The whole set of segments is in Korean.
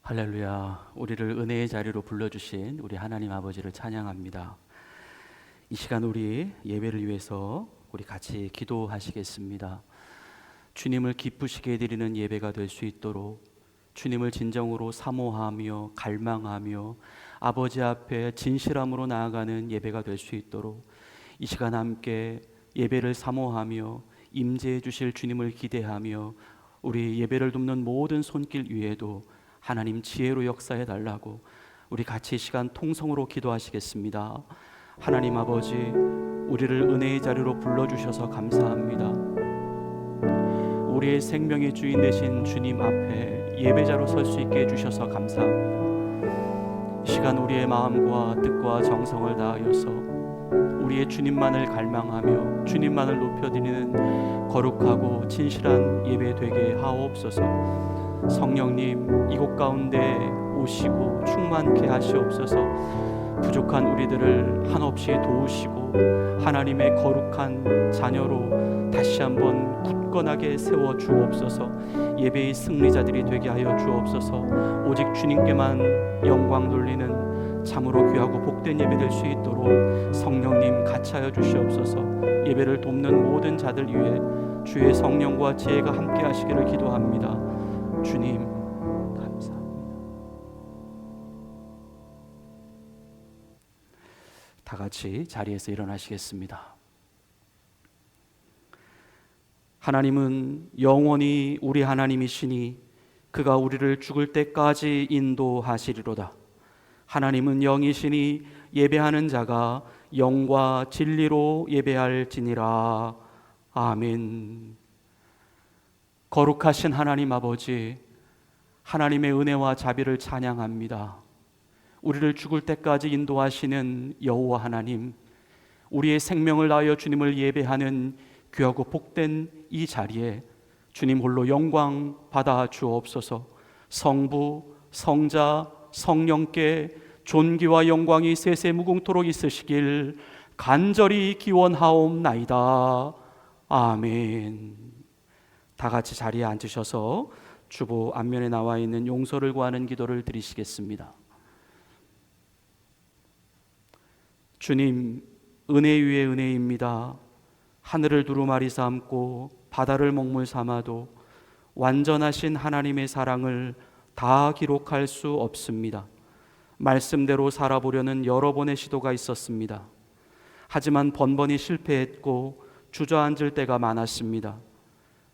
할렐루야. 우리를 은혜의 자리로 불러주신 우리 하나님 아버지를 찬양합니다. 이 시간 우리 예배를 위해서 우리 같이 기도하시겠습니다. 주님을 기쁘시게 드리는 예배가 될 수 있도록 주님을 진정으로 사모하며 갈망하며 아버지 앞에 진실함으로 나아가는 예배가 될 수 있도록 이 시간 함께 예배를 사모하며 임재해 주실 주님을 기대하며 우리 예배를 돕는 모든 손길 위에도 하나님 지혜로 역사해 달라고 우리 같이 시간 통성으로 기도하시겠습니다. 하나님 아버지, 우리를 은혜의 자리로 불러주셔서 감사합니다. 우리의 생명의 주인 되신 주님 앞에 예배자로 설 수 있게 해주셔서 감사합니다. 이 시간 우리의 마음과 뜻과 정성을 다하여서 우리의 주님만을 갈망하며 주님만을 높여드리는 거룩하고 진실한 예배 되게 하옵소서. 성령님, 이곳 가운데 오시고 충만케 하시옵소서. 부족한 우리들을 한없이 도우시고 하나님의 거룩한 자녀로 다시 한번 굳건하게 세워 주옵소서. 예배의 승리자들이 되게 하여 주옵소서. 오직 주님께만 영광 돌리는 참으로 귀하고 복된 예배 될 수 있도록 성령님 같이 하여 주시옵소서. 예배를 돕는 모든 자들 위해 주의 성령과 지혜가 함께 하시기를 기도합니다. 주님 감사합니다. 다 같이 자리에서 일어나시겠습니다. 하나님은 영원히 우리 하나님이시니 그가 우리를 죽을 때까지 인도하시리로다. 하나님은 영이시니 예배하는 자가 영과 진리로 예배할지니라. 아멘. 거룩하신 하나님 아버지, 하나님의 은혜와 자비를 찬양합니다. 우리를 죽을 때까지 인도하시는 여호와 하나님, 우리의 생명을 다하여 주님을 예배하는 귀하고 복된 이 자리에 주님 홀로 영광 받아 주옵소서. 성부, 성자, 성령께 존귀와 영광이 세세무궁토록 있으시길 간절히 기원하옵나이다. 아멘. 다 같이 자리에 앉으셔서 주보 앞면에 나와 있는 용서를 구하는 기도를 드리시겠습니다. 주님, 은혜 위에 은혜입니다. 하늘을 두루마리 삼고 바다를 먹물 삼아도 완전하신 하나님의 사랑을 다 기록할 수 없습니다. 말씀대로 살아보려는 여러 번의 시도가 있었습니다. 하지만 번번이 실패했고 주저앉을 때가 많았습니다.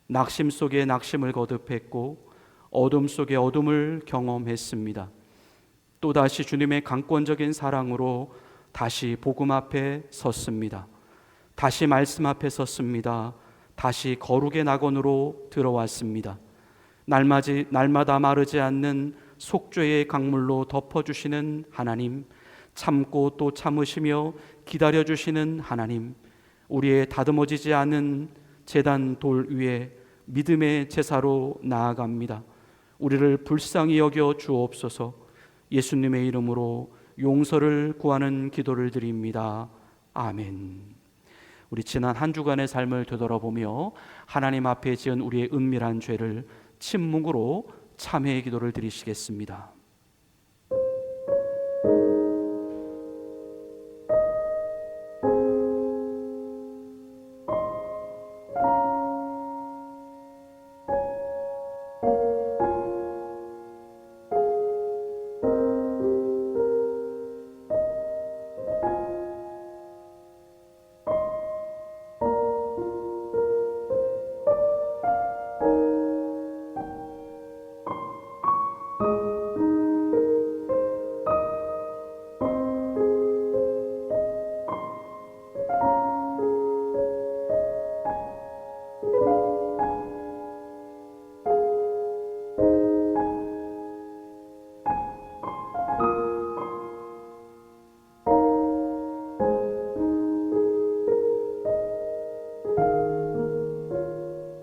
낙심 속에 낙심을 거듭했고 어둠 속에 어둠을 경험했습니다. 또다시 주님의 강권적인 사랑으로 다시 복음 앞에 섰습니다. 다시 말씀 앞에 섰습니다. 다시 거룩의 낙원으로 들어왔습니다. 날마다 마르지 않는 속죄의 강물로 덮어주시는 하나님, 참고 또 참으시며 기다려주시는 하나님, 우리의 다듬어지지 않은 제단 돌 위에 믿음의 제사로 나아갑니다. 우리를 불쌍히 여겨 주옵소서. 예수님의 이름으로 용서를 구하는 기도를 드립니다. 아멘. 우리 지난 한 주간의 삶을 되돌아보며 하나님 앞에 지은 우리의 은밀한 죄를 침묵으로 참회의 기도를 드리시겠습니다.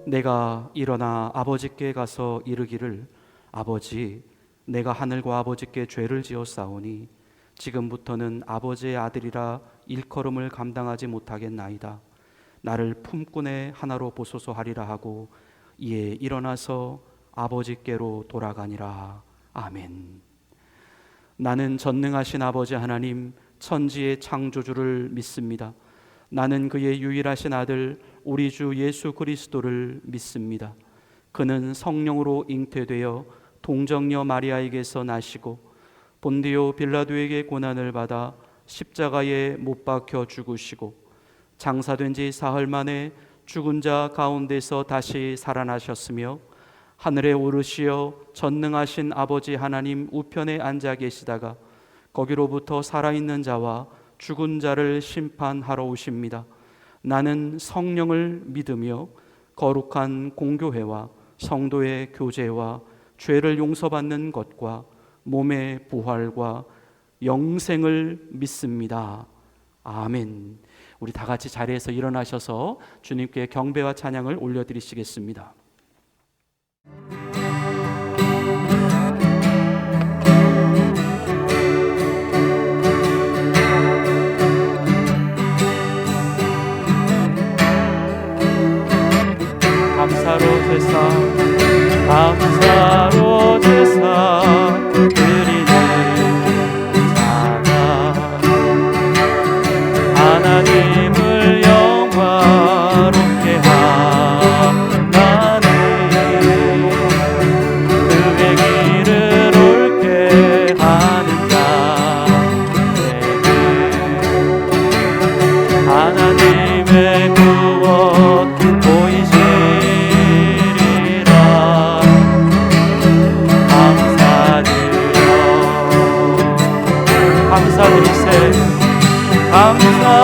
내가 일어나 아버지께 가서 이르기를 아버지, 내가 하늘과 아버지께 죄를 지었사오니 지금부터는 아버지의 아들이라 일컬음을 감당하지 못하겠나이다. 나를 품꾼의 하나로 보소서 하리라 하고 이에 일어나서 아버지께로 돌아가니라. 아멘. 나는 전능하신 아버지 하나님 천지의 창조주를 믿습니다. 나는 그의 유일하신 아들 우리 주 예수 그리스도를 믿습니다. 그는 성령으로 잉태되어 동정녀 마리아에게서 나시고 본디오 빌라도에게 고난을 받아 십자가에 못 박혀 죽으시고 장사된 지 사흘 만에 죽은 자 가운데서 다시 살아나셨으며 하늘에 오르시어 전능하신 아버지 하나님 우편에 앉아 계시다가 거기로부터 살아있는 자와 죽은 자를 심판하러 오십니다. 나는 성령을 믿으며 거룩한 공교회와 성도의 교제와 죄를 용서받는 것과 몸의 부활과 영생을 믿습니다. 아멘. 우리 다 같이 자리에서 일어나셔서 주님께 경배와 찬양을 올려드리시겠습니다. 감사로 제사 드리는 자가 하나님을 영화롭게 하나니 그의 길을 옳게 하는 자에게 하나님의 구원 감사드리세 아버지께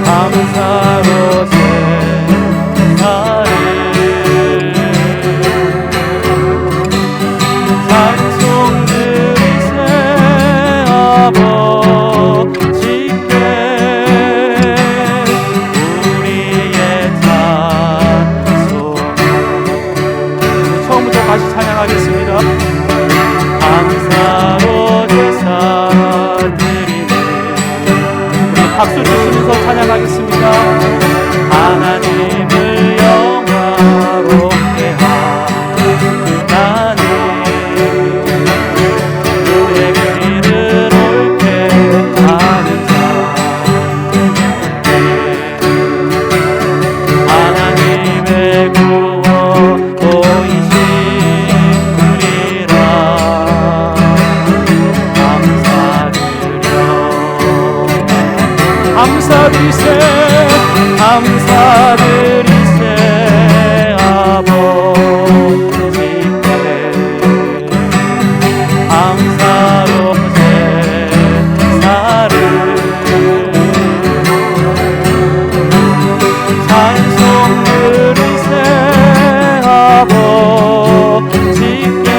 감사로 제사를 찬송드리세 아버지께 우리의 찬송 처음부터 다시 찬양하겠습니다. 감사로 제사 드리네. 우리 박수 주시면서 찬양하겠습니다. 하나님을 영화롭게 하나니 그의 길을 옳게 하는 자에게 하나님의 구원 보이시리라. 감사드리세 아버지께 감사로 제사를 찬송드리세 아버지께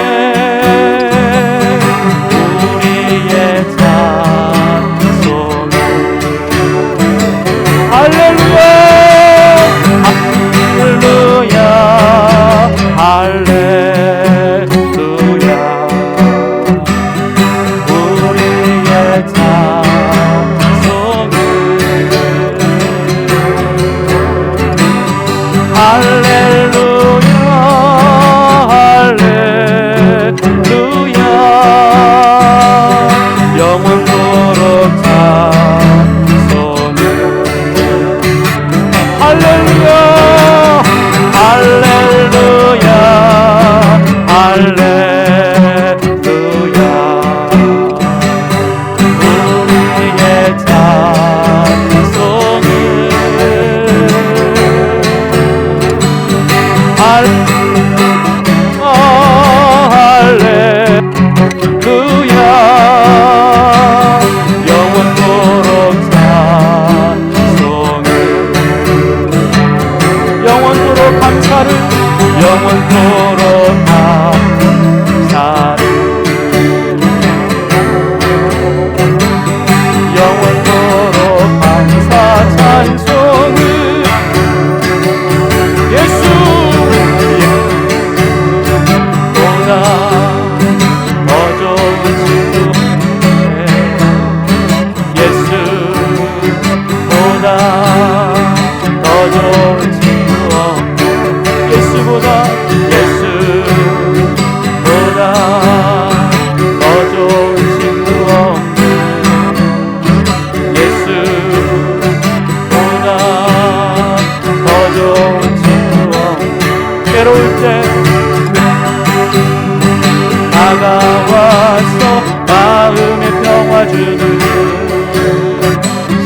우리의 찬송을 할렐루야 할렐루야 우리의 찬송을 할렐루야 할렐루야 영원토록 찬송을 할렐루야 할렐루야 할렐루야 우리의 찬송을 할렐루야 영원토록 찬송을 도와주는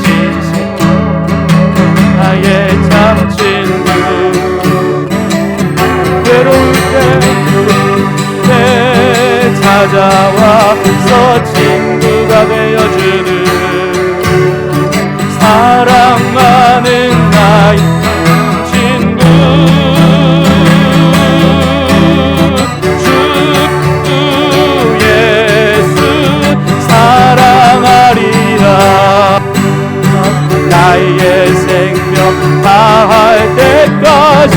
신실한 나의 참 친구 외로울 때 찾아와서 친구가 되어주는 사랑 많은 나의 친구 주 예수 사랑하리라 나의 생명 다할 때까지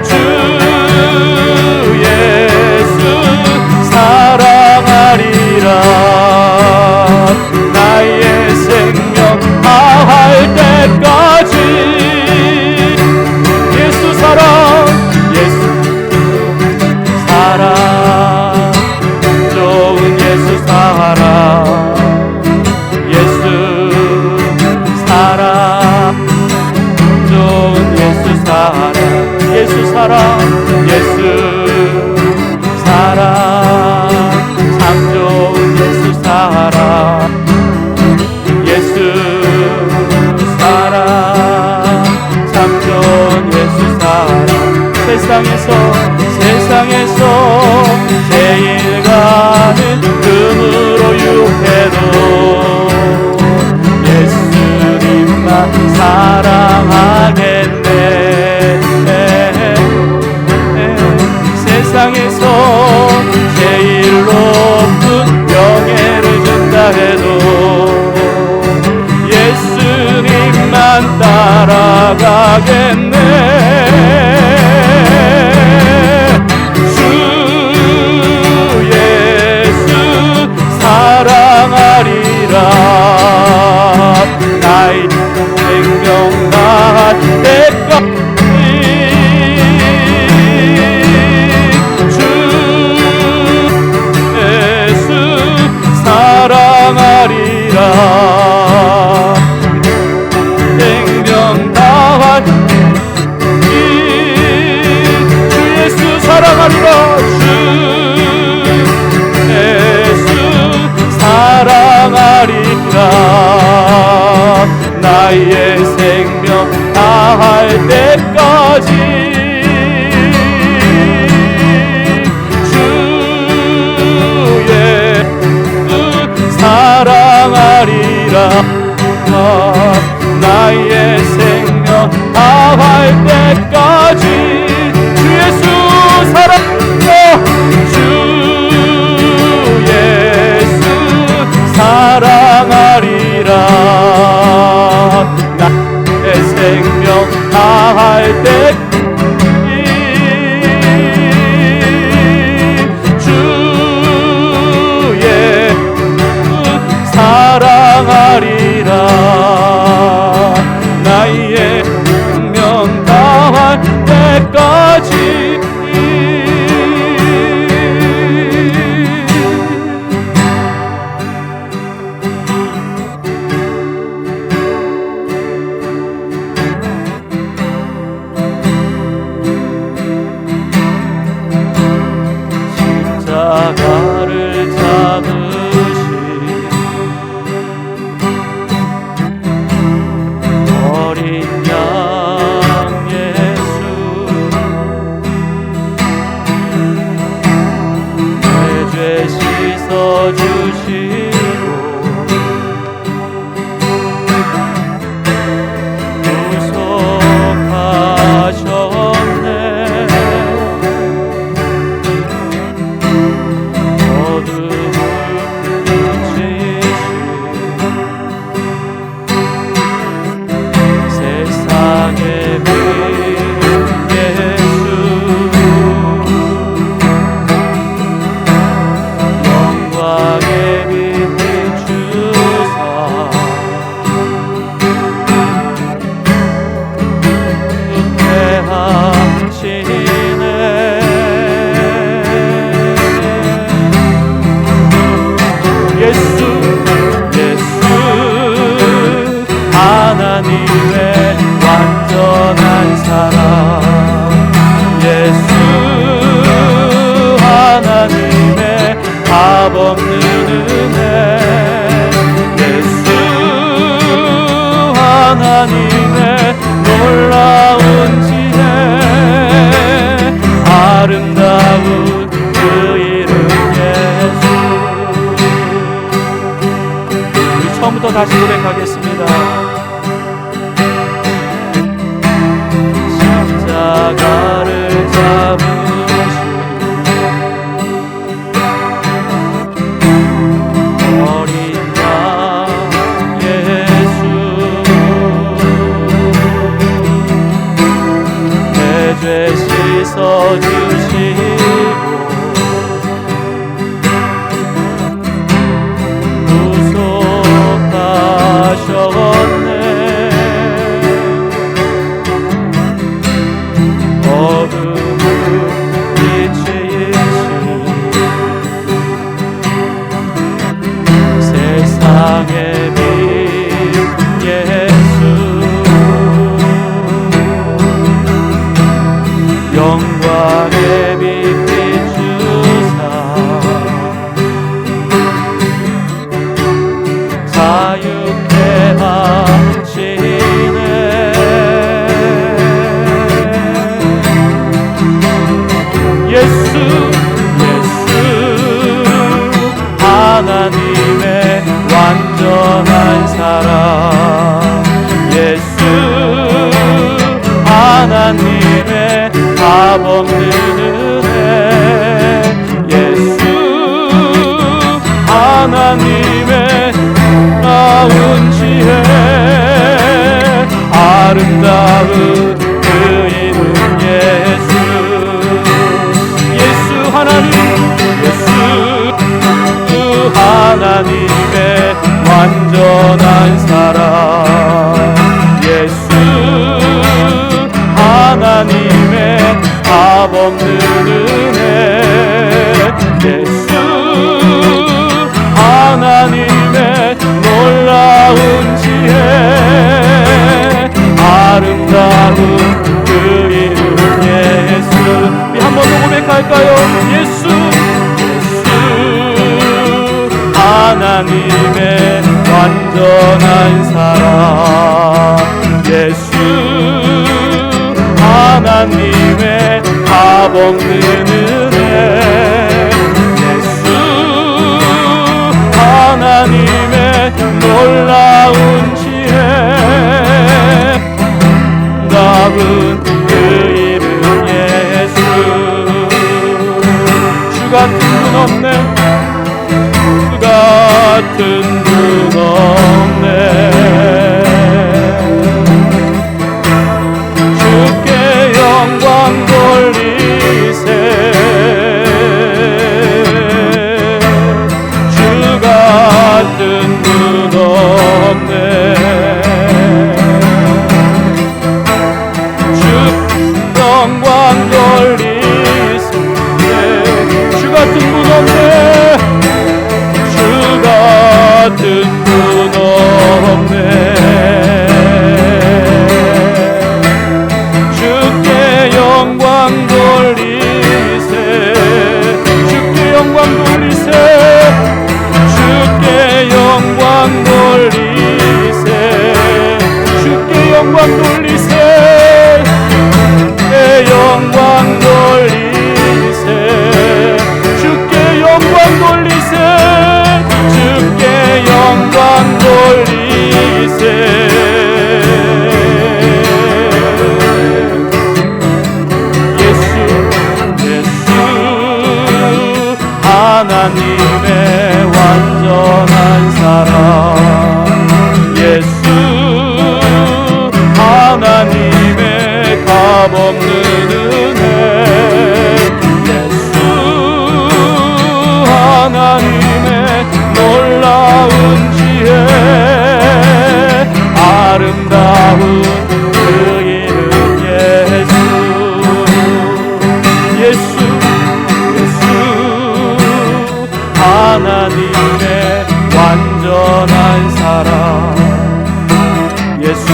주 예수 사랑하리라 나의 생명 다할 때까지 예수 사랑 예수 사랑 좋은 예수 사랑 예수 사랑 좋은 예수 사랑 예수 사랑 예수 사랑 참 좋은 예수 사랑 예수 사랑 참 좋은 예수 사랑 세상에서 제일 가는 금으로 유해도 예수님만 사랑하겠네 세상에서 제일 높은 명예를 준다 해도 예수님만 따라가겠네 주 예수 사랑하리라 나의 생명 다할 때까지 주 예수 사랑하리라 생명 다할 주 예수 사랑하리라 주 예수 사랑하리라 나의 생명 다할 때까지 주 예수 사랑하리라 나의 생명 다할 때까지 주 예수 사랑하리라 주 예수 사랑하리라 나의 생명 다할 때까지 주 예수 사랑하리라 나의 생명 다할 하나님의 놀라운 지혜 아름다운 그 이름 예수. 우리 처음부터 다시 고백하겠습니다. 십자가를 잡으신 어린 양 예수 내 죄 씻어주시고 구속하셨네. 어둠을 빛이신 세상의 빛 예수 영광의 빛 비추사 자유케 하시네. 예수 하나님의 완전한 사랑 예수 하나님의 값 없는 은혜 예수 하나님의 나은 지혜 아름다운 그 이름 예수. 예수 하나님 예수 하나님의 완전한 사랑 예수 하나님의 값 없는 은혜 예수 하나님의 놀라운 지혜 아름다운 그 이름 예수. 우리 한 번 더 고백할까요? 예수 하나님의 완전한 사랑 예수 하나님의 값 없는 은혜 예수 하나님의 놀라운 지혜 아름다운 그 이름 예수. 주 같은 분 없네 주 같은 분 없네 주께 영광 돌리세 주 같은 분 없네 주 영광 돌리세 주 같은 분 없네 주 같은 분 없네 주께 영광 돌리세 주께 영광 돌리세 주께 영광 돌리세 주께 영광 돌리세 주께 영광 돌리세 주께 영광 돌리세 주께 영광 돌리세 하나님의 완전한 사랑 예수 하나님의 값없는 은혜 예수 하나님의 놀라운 지혜 아름다운 그 이름 예수 하나님의 완전한 사랑 예수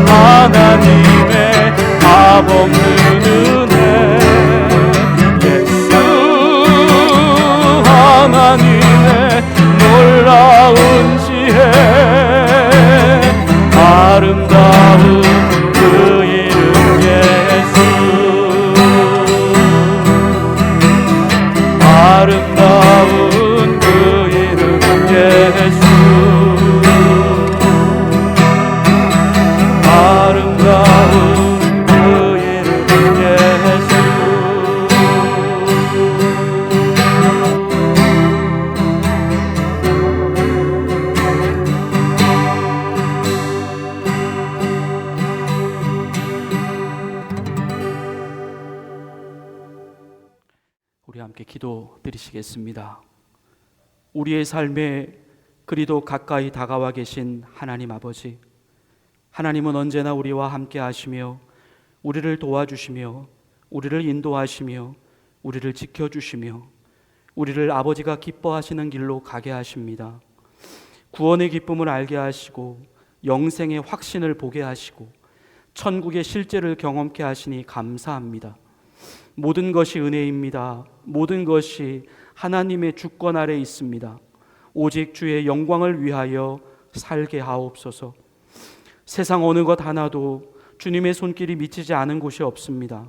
하나님의 값없는 은혜 예수 하나님의 놀라운 지혜 함께 기도드리시겠습니다. 우리의 삶에 그리도 가까이 다가와 계신 하나님 아버지, 하나님은 언제나 우리와 함께 하시며 우리를 도와주시며 우리를 인도하시며 우리를 지켜주시며 우리를 아버지가 기뻐하시는 길로 가게 하십니다. 구원의 기쁨을 알게 하시고 영생의 확신을 보게 하시고 천국의 실제를 경험케 하시니 감사합니다. 모든 것이 은혜입니다. 모든 것이 하나님의 주권 아래 있습니다. 오직 주의 영광을 위하여 살게 하옵소서. 세상 어느 것 하나도 주님의 손길이 미치지 않은 곳이 없습니다.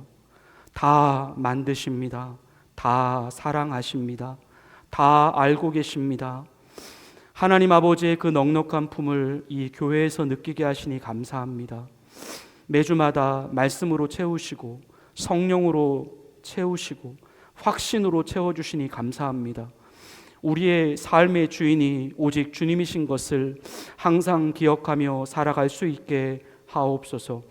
다 만드십니다. 다 사랑하십니다. 다 알고 계십니다. 하나님 아버지의 그 넉넉한 품을 이 교회에서 느끼게 하시니 감사합니다. 매주마다 말씀으로 채우시고 성령으로 채우시고 확신으로 채워주시니 감사합니다. 우리의 삶의 주인이 오직 주님이신 것을 항상 기억하며 살아갈 수 있게 하옵소서.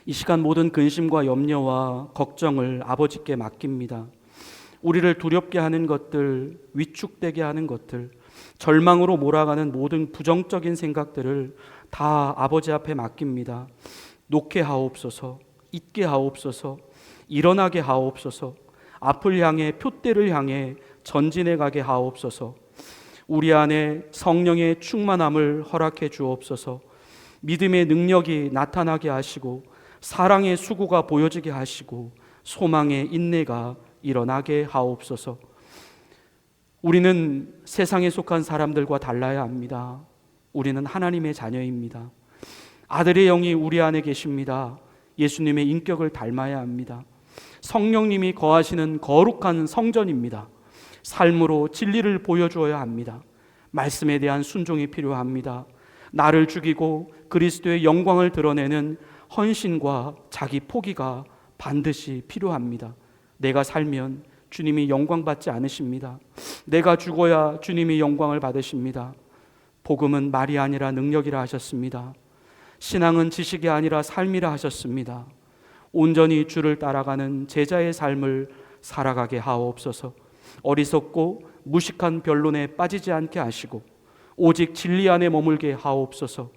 이 시간 모든 근심과 염려와 걱정을 아버지께 맡깁니다. 우리를 두렵게 하는 것들, 위축되게 하는 것들, 절망으로 몰아가는 모든 부정적인 생각들을 다 아버지 앞에 맡깁니다. 놓게 하옵소서, 잊게 하옵소서, 일어나게 하옵소서, 앞을 향해 표대를 향해 전진해 가게 하옵소서. 우리 안에 성령의 충만함을 허락해 주옵소서. 믿음의 능력이 나타나게 하시고 사랑의 수고가 보여지게 하시고 소망의 인내가 일어나게 하옵소서. 우리는 세상에 속한 사람들과 달라야 합니다. 우리는 하나님의 자녀입니다. 아들의 영이 우리 안에 계십니다. 예수님의 인격을 닮아야 합니다. 성령님이 거하시는 거룩한 성전입니다. 삶으로 진리를 보여주어야 합니다. 말씀에 대한 순종이 필요합니다. 나를 죽이고 그리스도의 영광을 드러내는 헌신과 자기 포기가 반드시 필요합니다. 내가 살면 주님이 영광 받지 않으십니다. 내가 죽어야 주님이 영광을 받으십니다. 복음은 말이 아니라 능력이라 하셨습니다. 신앙은 지식이 아니라 삶이라 하셨습니다. 온전히 주를 따라가는 제자의 삶을 살아가게 하옵소서. 어리석고 무식한 변론에 빠지지 않게 하시고 오직 진리 안에 머물게 하옵소서.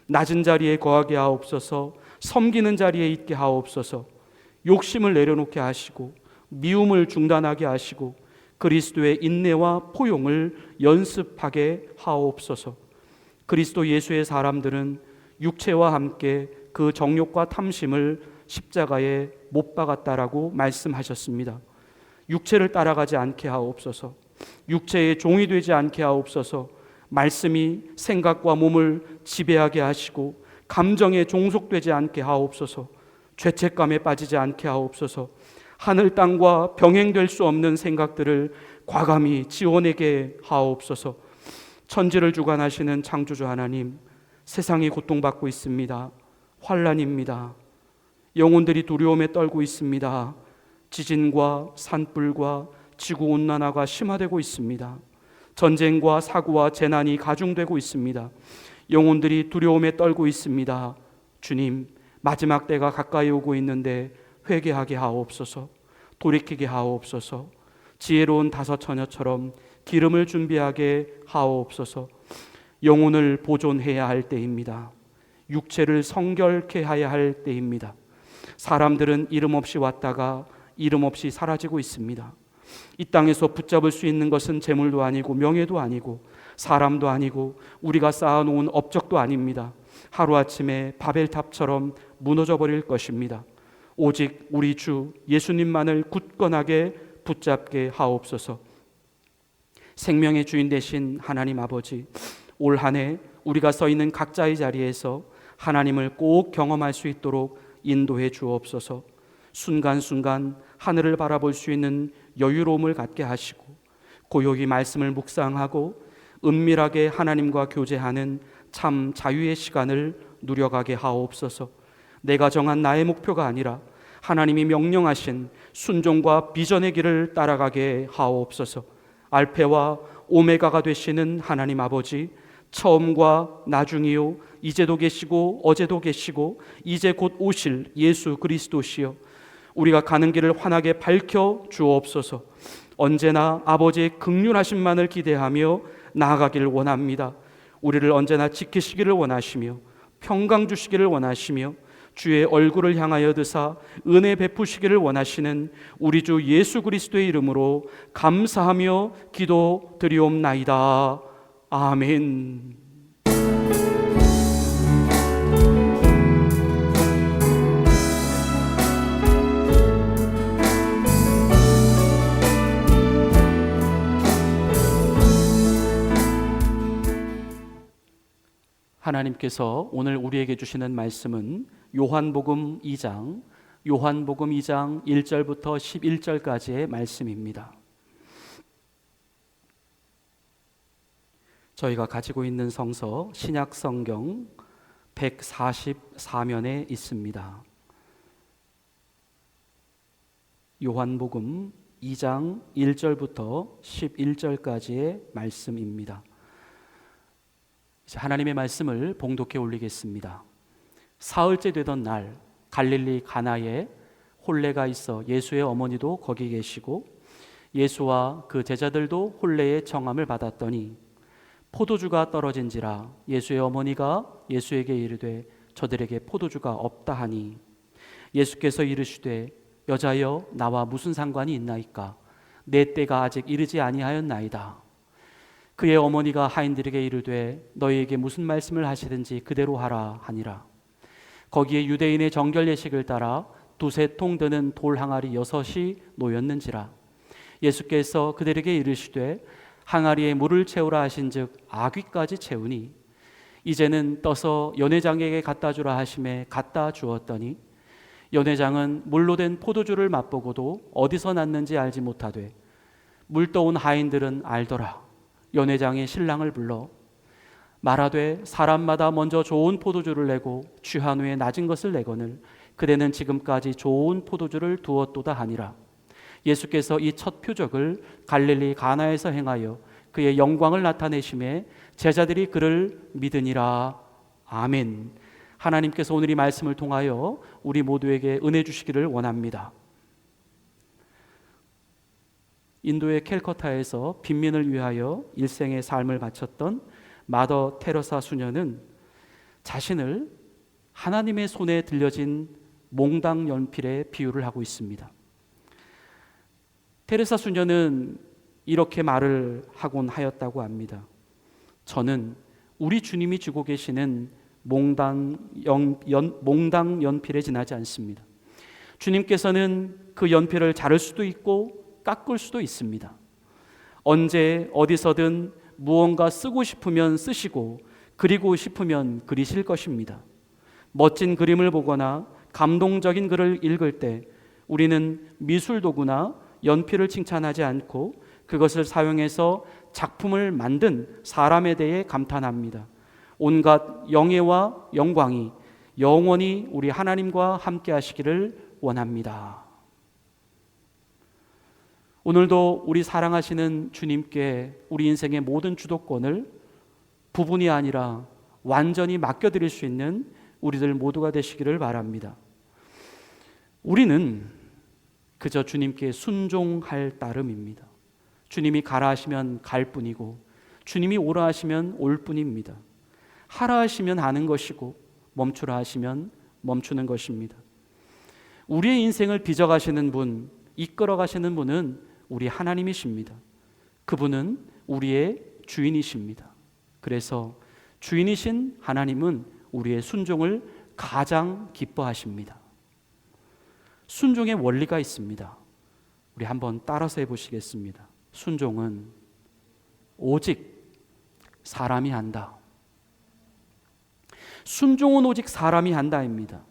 낮은 자리에 거하게 하옵소서. 섬기는 자리에 있게 하옵소서. 욕심을 내려놓게 하시고 미움을 중단하게 하시고 그리스도의 인내와 포용을 연습하게 하옵소서. 그리스도 예수의 사람들은 육체와 함께 그 정욕과 탐심을 십자가에 못 박았다라고 말씀하셨습니다. 육체를 따라가지 않게 하옵소서. 육체의 종이 되지 않게 하옵소서. 말씀이 생각과 몸을 지배하게 하시고 감정에 종속되지 않게 하옵소서. 죄책감에 빠지지 않게 하옵소서. 하늘 땅과 병행될 수 없는 생각들을 과감히 지워내게 하옵소서. 천지를 주관하시는 창조주 하나님, 세상이 고통받고 있습니다. 환난입니다. 영혼들이 두려움에 떨고 있습니다. 지진과 산불과 지구온난화가 심화되고 있습니다. 전쟁과 사고와 재난이 가중되고 있습니다. 영혼들이 두려움에 떨고 있습니다. 주님, 마지막 때가 가까이 오고 있는데 회개하게 하옵소서. 돌이키게 하옵소서. 지혜로운 다섯 처녀처럼 기름을 준비하게 하옵소서. 영혼을 보존해야 할 때입니다. 육체를 성결케 해야 할 때입니다. 사람들은 이름 없이 왔다가 이름 없이 사라지고 있습니다. 이 땅에서 붙잡을 수 있는 것은 재물도 아니고 명예도 아니고 사람도 아니고 우리가 쌓아놓은 업적도 아닙니다. 하루아침에 바벨탑처럼 무너져 버릴 것입니다. 오직 우리 주 예수님만을 굳건하게 붙잡게 하옵소서. 생명의 주인 되신 하나님 아버지, 올 한 해 우리가 서 있는 각자의 자리에서 하나님을 꼭 경험할 수 있도록 인도해 주옵소서. 순간순간 하늘을 바라볼 수 있는 여유로움을 갖게 하시고 고요히 말씀을 묵상하고 은밀하게 하나님과 교제하는 참 자유의 시간을 누려가게 하옵소서. 내가 정한 나의 목표가 아니라 하나님이 명령하신 순종과 비전의 길을 따라가게 하옵소서. 알페와 오메가가 되시는 하나님 아버지, 처음과 나중이요 이제도 계시고 어제도 계시고 이제 곧 오실 예수 그리스도시여, 우리가 가는 길을 환하게 밝혀 주옵소서. 언제나 아버지의 긍휼하심만을 기대하며 나아가기를 원합니다. 우리를 언제나 지키시기를 원하시며 평강 주시기를 원하시며 주의 얼굴을 향하여 드사 은혜 베푸시기를 원하시는 우리 주 예수 그리스도의 이름으로 감사하며 기도드리옵나이다. 아멘. 하나님께서 오늘 우리에게 주시는 말씀은 요한복음 2장 1절부터 11절까지의 말씀입니다. 저희가 가지고 있는 성서 신약 성경 144면에 있습니다. 요한복음 2장 1절부터 11절까지의 말씀입니다. 하나님의 말씀을 봉독해 올리겠습니다. 사흘째 되던 날 갈릴리 가나에 혼례가 있어 예수의 어머니도 거기 계시고 예수와 그 제자들도 혼례의 청함을 받았더니 포도주가 떨어진지라 예수의 어머니가 예수에게 이르되 저들에게 포도주가 없다 하니 예수께서 이르시되 여자여 나와 무슨 상관이 있나이까 내 때가 아직 이르지 아니하였나이다. 그의 어머니가 하인들에게 이르되 너희에게 무슨 말씀을 하시든지 그대로 하라 하니라. 거기에 유대인의 정결 예식을 따라 두세 통 드는 돌 항아리 6이 놓였는지라. 예수께서 그들에게 이르시되 항아리에 물을 채우라 하신즉 아귀까지 채우니 이제는 떠서 연회장에게 갖다 주라 하심에 갖다 주었더니 연회장은 물로 된 포도주를 맛보고도 어디서 났는지 알지 못하되 물 떠온 하인들은 알더라. 연회장이 신랑을 불러 말하되 사람마다 먼저 좋은 포도주를 내고 취한 후에 낮은 것을 내거늘 그대는 지금까지 좋은 포도주를 두었도다 하니라. 예수께서 이 첫 표적을 갈릴리 가나에서 행하여 그의 영광을 나타내심에 제자들이 그를 믿으니라. 아멘. 하나님께서 오늘 이 말씀을 통하여 우리 모두에게 은혜 주시기를 원합니다. 인도의 캘커타에서 빈민을 위하여 일생의 삶을 바쳤던 마더 테레사 수녀는 자신을 하나님의 손에 들려진 몽당 연필에 비유를 하고 있습니다. 테레사 수녀는 이렇게 말을 하곤 하였다고 합니다. 저는 우리 주님이 쥐고 계시는 몽당 연필에 지나지 않습니다. 주님께서는 그 연필을 자를 수도 있고 깎을 수도 있습니다. 언제 어디서든 무언가 쓰고 싶으면 쓰시고 그리고 싶으면 그리실 것입니다. 멋진 그림을 보거나 감동적인 글을 읽을 때 우리는 미술 도구나 연필을 칭찬하지 않고 그것을 사용해서 작품을 만든 사람에 대해 감탄합니다. 온갖 영예와 영광이 영원히 우리 하나님과 함께 하시기를 원합니다. 오늘도 우리 사랑하시는 주님께 우리 인생의 모든 주도권을 부분이 아니라 완전히 맡겨드릴 수 있는 우리들 모두가 되시기를 바랍니다. 우리는 그저 주님께 순종할 따름입니다. 주님이 가라 하시면 갈 뿐이고 주님이 오라 하시면 올 뿐입니다. 하라 하시면 하는 것이고 멈추라 하시면 멈추는 것입니다. 우리의 인생을 빚어가시는 분, 이끌어가시는 분은 우리 하나님이십니다. 그분은 우리의 주인이십니다. 그래서 주인이신 하나님은 우리의 순종을 가장 기뻐하십니다. 순종의 원리가 있습니다. 우리 한번 따라서 해보시겠습니다. 순종은 오직 사람이 한다. 순종은 오직 사람이 한다입니다.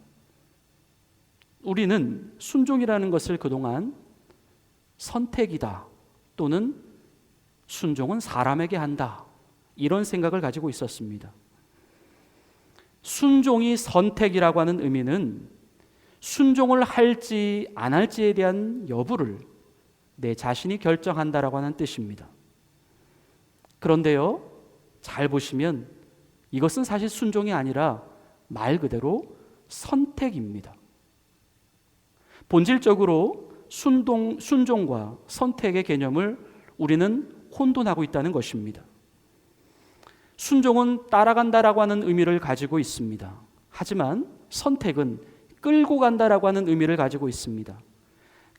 우리는 순종이라는 것을 그동안 선택이다 또는 순종은 사람에게 한다 이런 생각을 가지고 있었습니다. 순종이 선택이라고 하는 의미는 순종을 할지 안 할지에 대한 여부를 내 자신이 결정한다라고 하는 뜻입니다. 그런데요, 잘 보시면 이것은 사실 순종이 아니라 말 그대로 선택입니다. 본질적으로 순종과 선택의 개념을 우리는 혼돈하고 있다는 것입니다. 순종은 따라간다라고 하는 의미를 가지고 있습니다. 하지만 선택은 끌고 간다라고 하는 의미를 가지고 있습니다.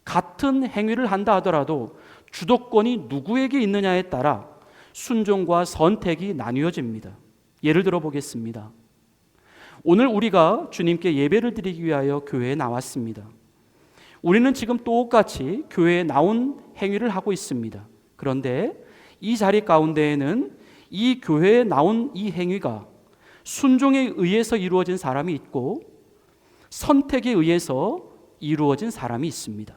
같은 행위를 한다 하더라도 주도권이 누구에게 있느냐에 따라 순종과 선택이 나뉘어집니다. 예를 들어 보겠습니다. 오늘 우리가 주님께 예배를 드리기 위하여 교회에 나왔습니다. 우리는 지금 똑같이 교회에 나온 행위를 하고 있습니다. 그런데 이 자리 가운데에는 이 교회에 나온 이 행위가 순종에 의해서 이루어진 사람이 있고 선택에 의해서 이루어진 사람이 있습니다.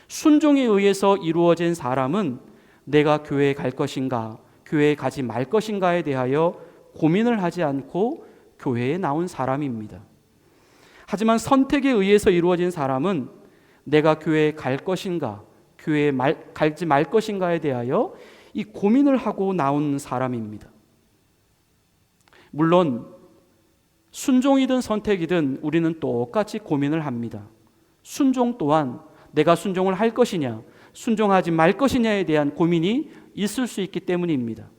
순종에 의해서 이루어진 사람은 내가 교회에 갈 것인가, 교회에 가지 말 것인가에 대하여 고민을 하지 않고 교회에 나온 사람입니다. 하지만 선택에 의해서 이루어진 사람은 내가 교회에 갈 것인가, 교회에 갈지 말 것인가에 대하여 이 고민을 하고 나온 사람입니다. 물론 순종이든 선택이든 우리는 똑같이 고민을 합니다. 순종 또한 내가 순종을 할 것이냐, 순종하지 말 것이냐에 대한 고민이 있을 수 있기 때문입니다.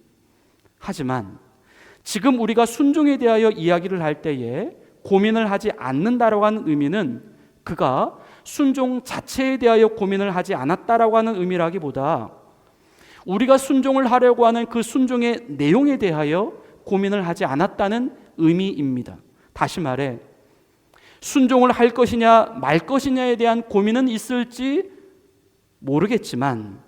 하지만 지금 우리가 순종에 대하여 이야기를 할 때에 고민을 하지 않는다라고 하는 의미는 그가 순종 자체에 대하여 고민을 하지 않았다라고 하는 의미라기보다 우리가 순종을 하려고 하는 그 순종의 내용에 대하여 고민을 하지 않았다는 의미입니다. 다시 말해 순종을 할 것이냐 말 것이냐에 대한 고민은 있을지 모르겠지만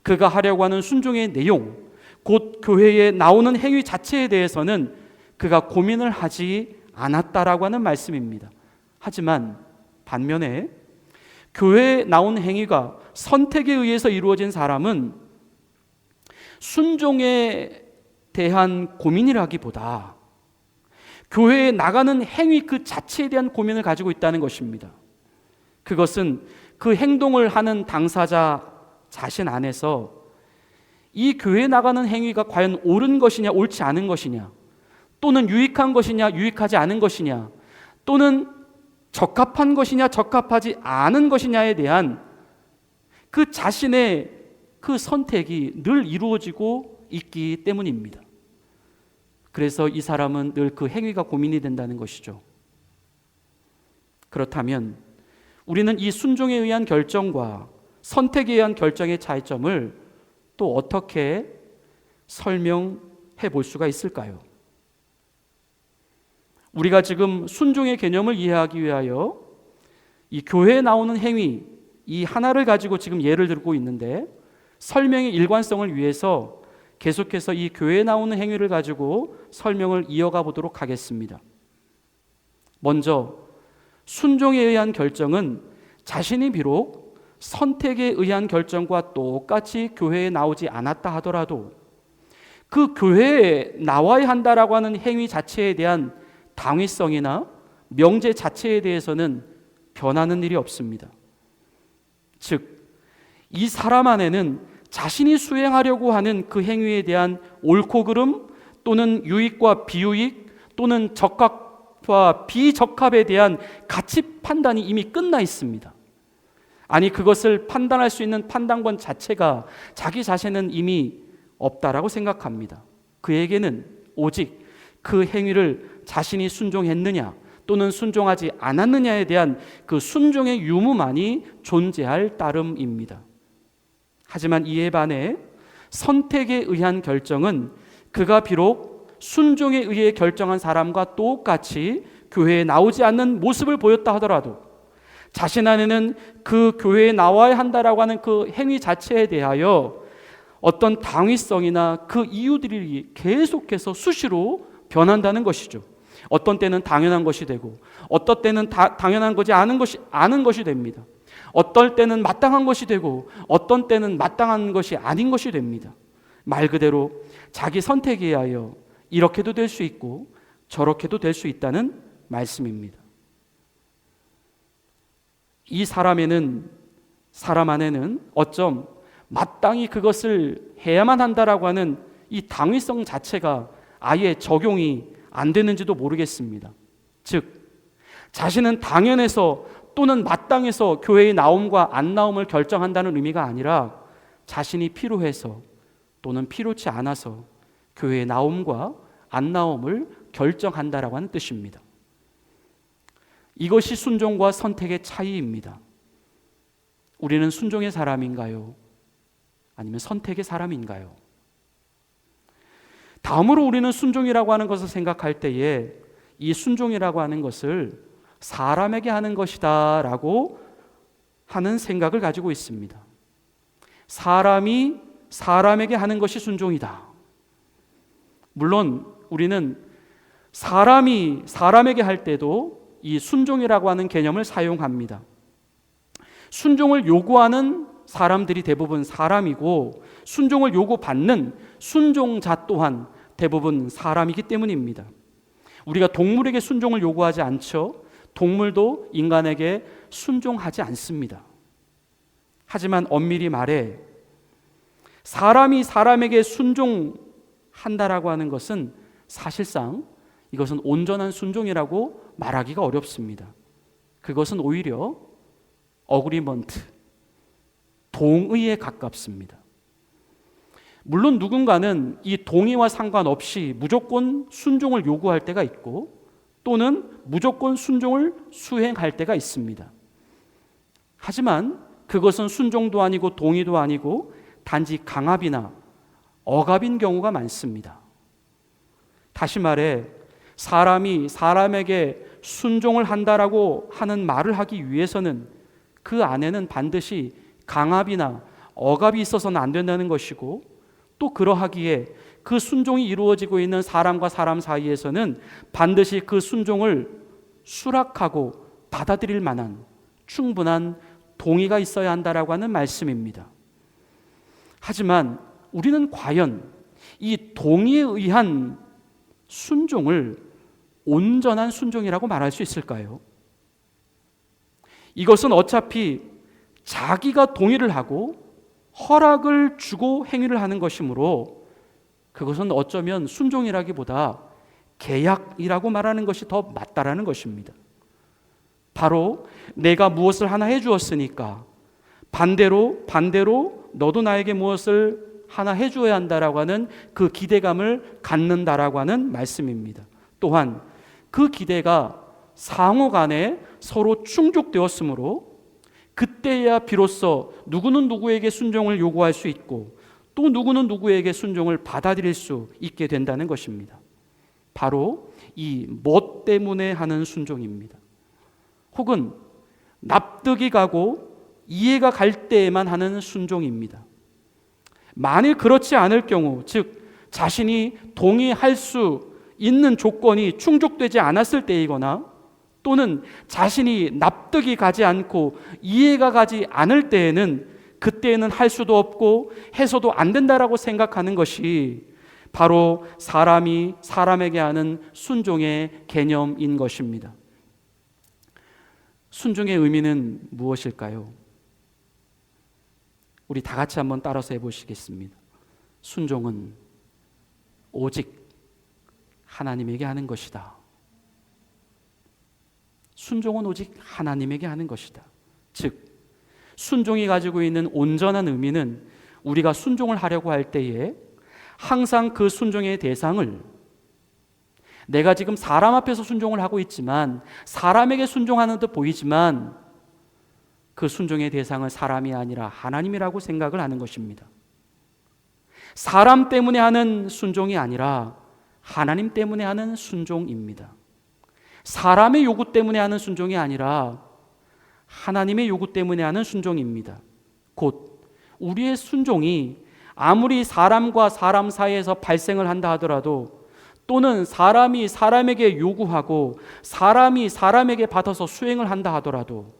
그가 하려고 하는 순종의 내용, 곧 교회에 나오는 행위 자체에 대해서는 그가 고민을 하지 않았다라고 하는 말씀입니다. 하지만 반면에 교회에 나온 행위가 선택에 의해서 이루어진 사람은 순종에 대한 고민이라기보다 교회에 나가는 행위 그 자체에 대한 고민을 가지고 있다는 것입니다. 그것은 그 행동을 하는 당사자 자신 안에서 이 교회에 나가는 행위가 과연 옳은 것이냐 옳지 않은 것이냐, 또는 유익한 것이냐 유익하지 않은 것이냐, 또는 적합한 것이냐 적합하지 않은 것이냐에 대한 그 자신의 그 선택이 늘 이루어지고 있기 때문입니다. 그래서 이 사람은 늘 그 행위가 고민이 된다는 것이죠. 그렇다면 우리는 이 순종에 의한 결정과 선택에 의한 결정의 차이점을 또 어떻게 설명해 볼 수가 있을까요? 우리가 지금 순종의 개념을 이해하기 위하여 이 교회에 나오는 행위 이 하나를 가지고 지금 예를 들고 있는데 설명의 일관성을 위해서 계속해서 이 교회에 나오는 행위를 가지고 설명을 이어가 보도록 하겠습니다. 먼저 순종에 의한 결정은 자신이 비록 선택에 의한 결정과 똑같이 교회에 나오지 않았다 하더라도 그 교회에 나와야 한다라고 하는 행위 자체에 대한 당위성이나 명제 자체에 대해서는 변하는 일이 없습니다. 즉, 이 사람 안에는 자신이 수행하려고 하는 그 행위에 대한 옳고 그름 또는 유익과 비유익 또는 적합과 비적합에 대한 가치 판단이 이미 끝나 있습니다. 아니, 그것을 판단할 수 있는 판단권 자체가 자기 자신은 이미 없다라고 생각합니다. 그에게는 오직 그 행위를 자신이 순종했느냐 또는 순종하지 않았느냐에 대한 그 순종의 유무만이 존재할 따름입니다. 하지만 이에 반해 선택에 의한 결정은 그가 비록 순종에 의해 결정한 사람과 똑같이 교회에 나오지 않는 모습을 보였다 하더라도 자신 안에는 그 교회에 나와야 한다라고 하는 그 행위 자체에 대하여 어떤 당위성이나 그 이유들이 계속해서 수시로 변한다는 것이죠. 어떤 때는 당연한 것이 되고 어떤 때는 당연한 것이 아는 것이 됩니다. 어떨 때는 마땅한 것이 되고 어떤 때는 마땅한 것이 아닌 것이 됩니다. 말 그대로 자기 선택에 의하여 이렇게도 될 수 있고 저렇게도 될 수 있다는 말씀입니다. 이 사람 안에는 어쩜 마땅히 그것을 해야만 한다라고 하는 이 당위성 자체가 아예 적용이 안 되는지도 모르겠습니다. 즉, 자신은 당연해서 또는 마땅해서 교회의 나옴과 안 나옴을 결정한다는 의미가 아니라 자신이 필요해서 또는 필요치 않아서 교회의 나옴과 안 나옴을 결정한다라고 하는 뜻입니다. 이것이 순종과 선택의 차이입니다. 우리는 순종의 사람인가요? 아니면 선택의 사람인가요? 다음으로 우리는 순종이라고 하는 것을 생각할 때에 이 순종이라고 하는 것을 사람에게 하는 것이다 라고 하는 생각을 가지고 있습니다. 사람이 사람에게 하는 것이 순종이다. 물론 우리는 사람이 사람에게 할 때도 이 순종이라고 하는 개념을 사용합니다. 순종을 요구하는 사람들이 대부분 사람이고 순종을 요구받는 순종자 또한 대부분 사람이기 때문입니다. 우리가 동물에게 순종을 요구하지 않죠. 동물도 인간에게 순종하지 않습니다. 하지만 엄밀히 말해 사람이 사람에게 순종한다라고 하는 것은 사실상 이것은 온전한 순종이라고 말하기가 어렵습니다. 그것은 오히려 어그리먼트, 동의에 가깝습니다. 물론 누군가는 이 동의와 상관없이 무조건 순종을 요구할 때가 있고 또는 무조건 순종을 수행할 때가 있습니다. 하지만 그것은 순종도 아니고 동의도 아니고 단지 강압이나 억압인 경우가 많습니다. 다시 말해 사람이 사람에게 순종을 한다라고 하는 말을 하기 위해서는 그 안에는 반드시 강압이나 억압이 있어서는 안 된다는 것이고 또 그러하기에 그 순종이 이루어지고 있는 사람과 사람 사이에서는 반드시 그 순종을 수락하고 받아들일 만한 충분한 동의가 있어야 한다라고 하는 말씀입니다. 하지만 우리는 과연 이 동의에 의한 순종을 온전한 순종이라고 말할 수 있을까요? 이것은 어차피 자기가 동의를 하고 허락을 주고 행위를 하는 것이므로 그것은 어쩌면 순종이라기보다 계약이라고 말하는 것이 더 맞다라는 것입니다. 바로 내가 무엇을 하나 해주었으니까 반대로 너도 나에게 무엇을 하나 해줘야 한다라고 하는 그 기대감을 갖는다라고 하는 말씀입니다. 또한 그 기대가 상호 간에 서로 충족되었으므로 그때야 비로소 누구는 누구에게 순종을 요구할 수 있고 또 누구는 누구에게 순종을 받아들일 수 있게 된다는 것입니다. 바로 이 뭐 때문에 하는 순종입니다. 혹은 납득이 가고 이해가 갈 때에만 하는 순종입니다. 만일 그렇지 않을 경우, 즉 자신이 동의할 수 있는 조건이 충족되지 않았을 때이거나 또는 자신이 납득이 가지 않고 이해가 가지 않을 때에는 그때에는 할 수도 없고 해서도 안 된다라고 생각하는 것이 바로 사람이 사람에게 하는 순종의 개념인 것입니다. 순종의 의미는 무엇일까요? 우리 다 같이 한번 따라서 해보시겠습니다. 순종은 오직 하나님에게 하는 것이다. 순종은 오직 하나님에게 하는 것이다. 즉 순종이 가지고 있는 온전한 의미는 우리가 순종을 하려고 할 때에 항상 그 순종의 대상을 내가 지금 사람 앞에서 순종을 하고 있지만 사람에게 순종하는 듯 보이지만 그 순종의 대상은 사람이 아니라 하나님이라고 생각을 하는 것입니다. 사람 때문에 하는 순종이 아니라 하나님 때문에 하는 순종입니다. 사람의 요구 때문에 하는 순종이 아니라 하나님의 요구 때문에 하는 순종입니다. 곧 우리의 순종이 아무리 사람과 사람 사이에서 발생을 한다 하더라도 또는 사람이 사람에게 요구하고 사람이 사람에게 받아서 수행을 한다 하더라도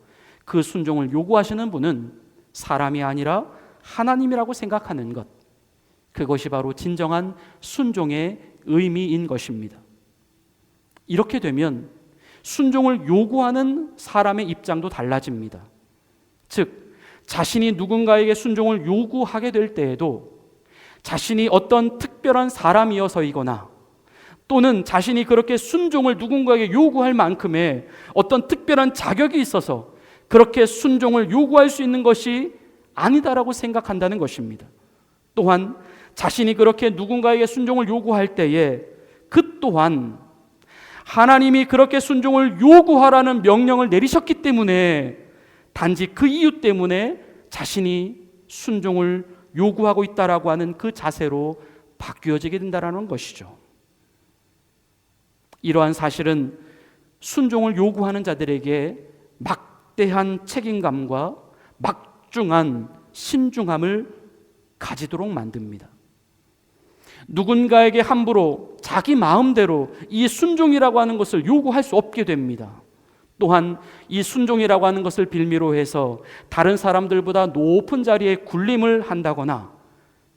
그 순종을 요구하시는 분은 사람이 아니라 하나님이라고 생각하는 것, 그것이 바로 진정한 순종의 의미인 것입니다. 이렇게 되면 순종을 요구하는 사람의 입장도 달라집니다. 즉 자신이 누군가에게 순종을 요구하게 될 때에도 자신이 어떤 특별한 사람이어서이거나 또는 자신이 그렇게 순종을 누군가에게 요구할 만큼의 어떤 특별한 자격이 있어서 그렇게 순종을 요구할 수 있는 것이 아니다라고 생각한다는 것입니다. 또한 자신이 그렇게 누군가에게 순종을 요구할 때에 그 또한 하나님이 그렇게 순종을 요구하라는 명령을 내리셨기 때문에 단지 그 이유 때문에 자신이 순종을 요구하고 있다라고 하는 그 자세로 바뀌어지게 된다는 것이죠. 이러한 사실은 순종을 요구하는 자들에게 막대한 책임감과 막중한 신중함을 가지도록 만듭니다. 누군가에게 함부로 자기 마음대로 이 순종이라고 하는 것을 요구할 수 없게 됩니다. 또한 이 순종이라고 하는 것을 빌미로 해서 다른 사람들보다 높은 자리에 군림을 한다거나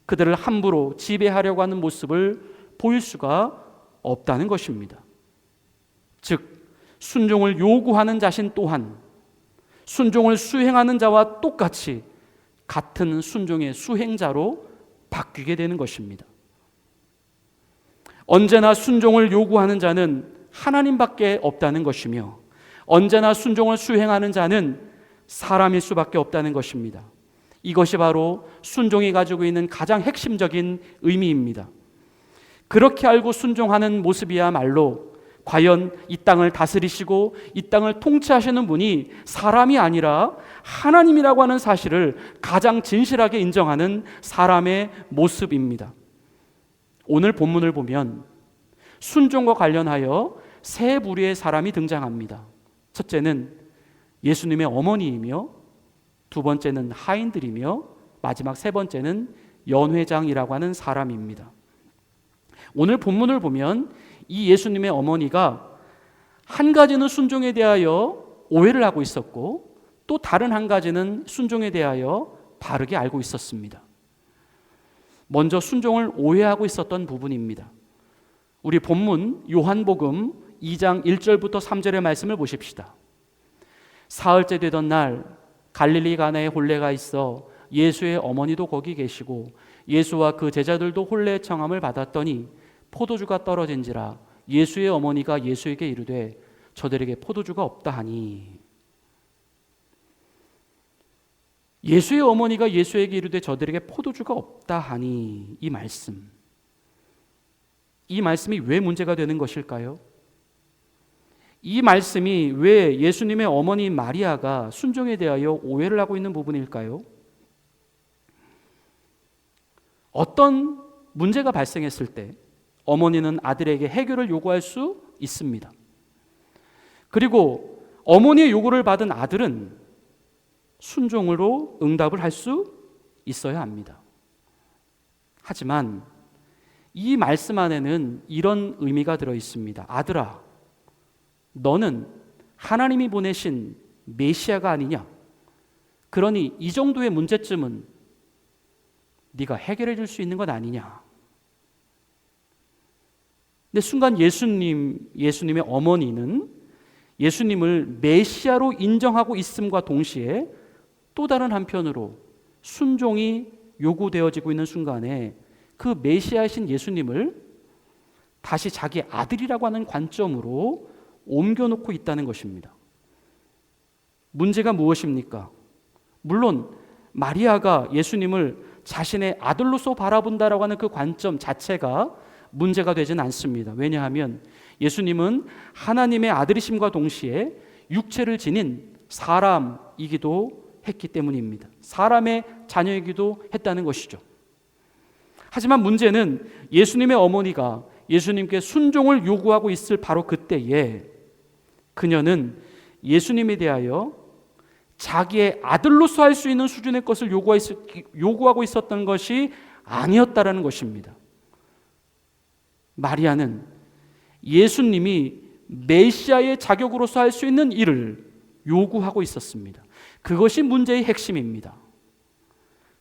그들을 함부로 지배하려고 하는 모습을 보일 수가 없다는 것입니다. 즉 순종을 요구하는 자신 또한 순종을 수행하는 자와 똑같이 같은 순종의 수행자로 바뀌게 되는 것입니다. 언제나 순종을 요구하는 자는 하나님밖에 없다는 것이며 언제나 순종을 수행하는 자는 사람일 수밖에 없다는 것입니다. 이것이 바로 순종이 가지고 있는 가장 핵심적인 의미입니다. 그렇게 알고 순종하는 모습이야말로 과연 이 땅을 다스리시고 이 땅을 통치하시는 분이 사람이 아니라 하나님이라고 하는 사실을 가장 진실하게 인정하는 사람의 모습입니다. 오늘 본문을 보면 순종과 관련하여 세 부류의 사람이 등장합니다. 첫째는 예수님의 어머니이며 두 번째는 하인들이며 마지막 세 번째는 연회장이라고 하는 사람입니다. 오늘 본문을 보면 이 예수님의 어머니가 한 가지는 순종에 대하여 오해를 하고 있었고 또 다른 한 가지는 순종에 대하여 바르게 알고 있었습니다. 먼저 순종을 오해하고 있었던 부분입니다. 우리 본문 요한복음 2장 1절부터 3절의 말씀을 보십시다. 사흘째 되던 날 갈릴리 가나에 혼례가 있어 예수의 어머니도 거기 계시고 예수와 그 제자들도 혼례의 청함을 받았더니 포도주가 떨어진지라 예수의 어머니가 예수에게 이르되 저들에게 포도주가 없다 하니. 예수의 어머니가 예수에게 이르되 저들에게 포도주가 없다 하니, 이 말씀이 왜 문제가 되는 것일까요? 이 말씀이 왜 예수님의 어머니 마리아가 순종에 대하여 오해를 하고 있는 부분일까요? 어떤 문제가 발생했을 때 어머니는 아들에게 해결을 요구할 수 있습니다. 그리고 어머니의 요구를 받은 아들은 순종으로 응답을 할 수 있어야 합니다. 하지만 이 말씀 안에는 이런 의미가 들어 있습니다. 아들아, 너는 하나님이 보내신 메시아가 아니냐? 그러니 이 정도의 문제점은 네가 해결해 줄 수 있는 것 아니냐? 근데 순간 예수님의 어머니는 예수님을 메시아로 인정하고 있음과 동시에 또 다른 한편으로 순종이 요구되어지고 있는 순간에 그 메시아이신 예수님을 다시 자기 아들이라고 하는 관점으로 옮겨놓고 있다는 것입니다. 문제가 무엇입니까? 물론 마리아가 예수님을 자신의 아들로서 바라본다라고 하는 그 관점 자체가 문제가 되지는 않습니다. 왜냐하면 예수님은 하나님의 아들이심과 동시에 육체를 지닌 사람이기도 했기 때문입니다. 사람의 자녀이기도 했다는 것이죠. 하지만 문제는 예수님의 어머니가 예수님께 순종을 요구하고 있을 바로 그때에 그녀는 예수님에 대하여 자기의 아들로서 할 수 있는 수준의 것을 요구하고 있었던 것이 아니었다라는 것입니다. 마리아는 예수님이 메시아의 자격으로서 할 수 있는 일을 요구하고 있었습니다. 그것이 문제의 핵심입니다.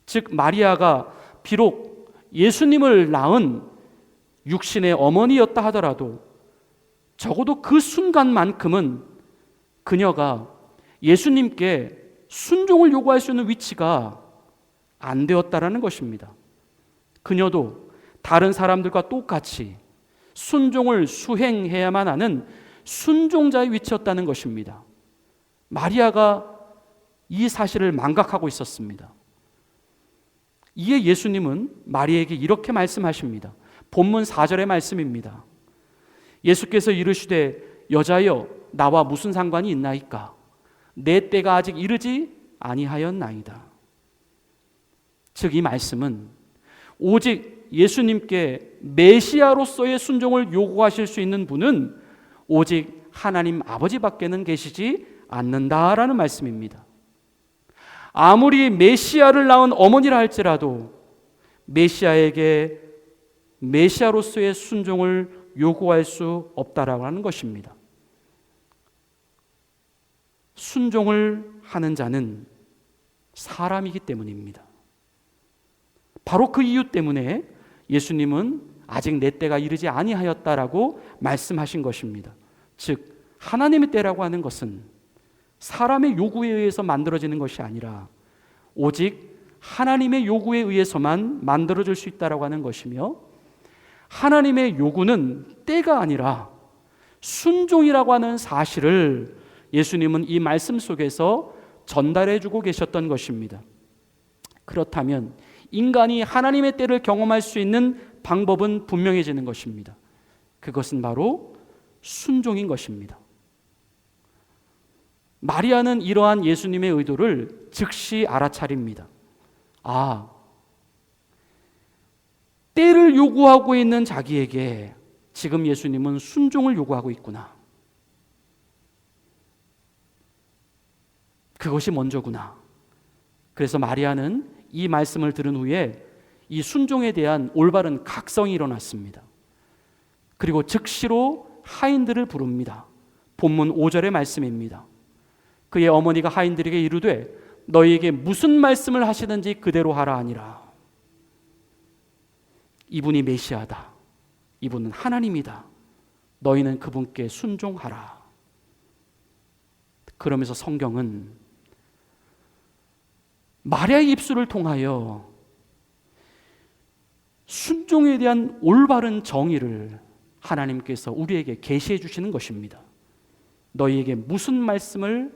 즉 마리아가 비록 예수님을 낳은 육신의 어머니였다 하더라도 적어도 그 순간만큼은 그녀가 예수님께 순종을 요구할 수 있는 위치가 안 되었다라는 것입니다. 그녀도 다른 사람들과 똑같이 순종을 수행해야만 하는 순종자의 위치였다는 것입니다. 마리아가 이 사실을 망각하고 있었습니다. 이에 예수님은 마리에게 이렇게 말씀하십니다. 본문 4절의 말씀입니다. 예수께서 이르시되 여자여 나와 무슨 상관이 있나이까? 내 때가 아직 이르지 아니하였나이다. 즉 이 말씀은 오직 예수님께 메시아로서의 순종을 요구하실 수 있는 분은 오직 하나님 아버지밖에는 계시지 않는다라는 말씀입니다. 아무리 메시아를 낳은 어머니라 할지라도 메시아에게 메시아로서의 순종을 요구할 수 없다라고 하는 것입니다. 순종을 하는 자는 사람이기 때문입니다. 바로 그 이유 때문에 예수님은 아직 내 때가 이르지 아니하였다라고 말씀하신 것입니다. 즉 하나님의 때라고 하는 것은 사람의 요구에 의해서 만들어지는 것이 아니라 오직 하나님의 요구에 의해서만 만들어질 수 있다라고 하는 것이며, 하나님의 요구는 때가 아니라 순종이라고 하는 사실을 예수님은 이 말씀 속에서 전달해 주고 계셨던 것입니다. 그렇다면 인간이 하나님의 때를 경험할 수 있는 방법은 분명해지는 것입니다. 그것은 바로 순종인 것입니다. 마리아는 이러한 예수님의 의도를 즉시 알아차립니다. 아, 때를 요구하고 있는 자기에게 지금 예수님은 순종을 요구하고 있구나. 그것이 먼저구나. 그래서 마리아는 이 말씀을 들은 후에 이 순종에 대한 올바른 각성이 일어났습니다. 그리고 즉시로 하인들을 부릅니다. 본문 5절의 말씀입니다. 그의 어머니가 하인들에게 이르되 너희에게 무슨 말씀을 하시든지 그대로 하라 하니라. 이분이 메시아다. 이분은 하나님이다. 너희는 그분께 순종하라. 그러면서 성경은 마리아의 입술을 통하여 순종에 대한 올바른 정의를 하나님께서 우리에게 계시해 주시는 것입니다. 너희에게 무슨 말씀을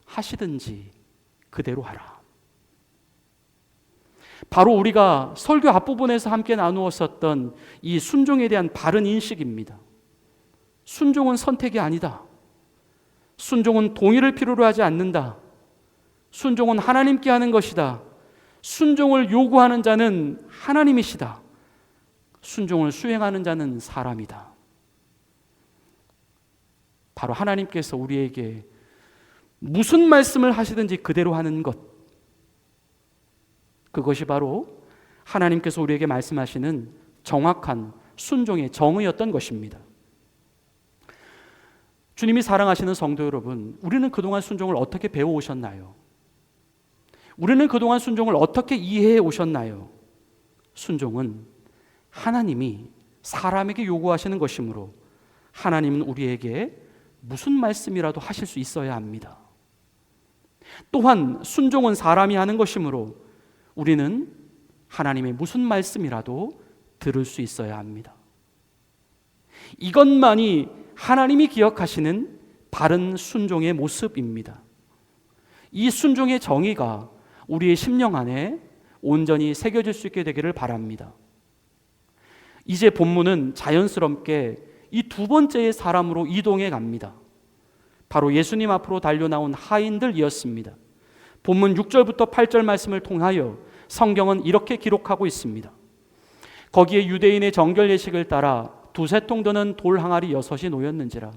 하시든지 그대로 하라. 바로 우리가 설교 앞부분에서 함께 나누었었던 이 순종에 대한 바른 인식입니다. 순종은 선택이 아니다. 순종은 동의를 필요로 하지 않는다. 순종은 하나님께 하는 것이다. 순종을 요구하는 자는 하나님이시다. 순종을 수행하는 자는 사람이다. 바로 하나님께서 우리에게 무슨 말씀을 하시든지 그대로 하는 것, 그것이 바로 하나님께서 우리에게 말씀하시는 정확한 순종의 정의였던 것입니다. 주님이 사랑하시는 성도 여러분, 우리는 그동안 순종을 어떻게 배워오셨나요? 우리는 그동안 순종을 어떻게 이해해 오셨나요? 순종은 하나님이 사람에게 요구하시는 것이므로 하나님은 우리에게 무슨 말씀이라도 하실 수 있어야 합니다. 또한 순종은 사람이 하는 것이므로 우리는 하나님의 무슨 말씀이라도 들을 수 있어야 합니다. 이것만이 하나님이 기억하시는 바른 순종의 모습입니다. 이 순종의 정의가 우리의 심령 안에 온전히 새겨질 수 있게 되기를 바랍니다. 이제 본문은 자연스럽게 이 두 번째의 사람으로 이동해 갑니다. 바로 예수님 앞으로 달려나온 하인들이었습니다. 본문 6절부터 8절 말씀을 통하여 성경은 이렇게 기록하고 있습니다. 거기에 유대인의 정결 예식을 따라 두세 통 드는 돌 항아리 6이 놓였는지라.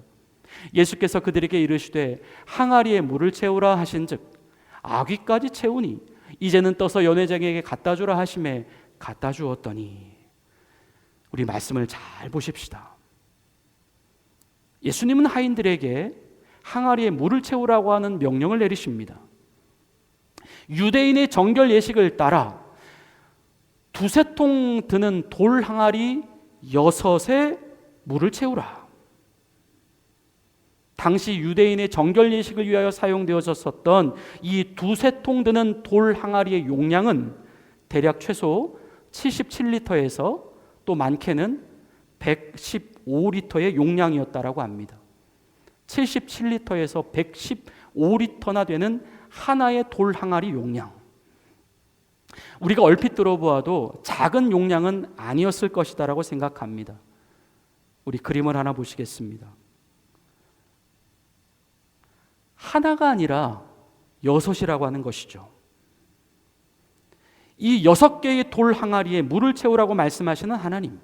예수께서 그들에게 이르시되 항아리에 물을 채우라 하신즉 아귀까지 채우니 이제는 떠서 연회장에게 갖다 주라 하심에 갖다 주었더니. 우리 말씀을 잘 보십시다. 예수님은 하인들에게 항아리에 물을 채우라고 하는 명령을 내리십니다. 유대인의 정결 예식을 따라 두세 통 드는 돌 항아리 6에 물을 채우라. 당시 유대인의 정결 예식을 위하여 사용되었었던 이 두세 통 드는 돌 항아리의 용량은 대략 최소 77리터에서 또 많게는 115리터의 용량이었다라고 합니다. 77리터에서 115리터나 되는 하나의 돌 항아리 용량. 우리가 얼핏 들어보아도 작은 용량은 아니었을 것이다라고 생각합니다. 우리 그림을 하나 보시겠습니다. 하나가 아니라 6이라고 하는 것이죠. 이 6개의 돌 항아리에 물을 채우라고 말씀하시는 하나님.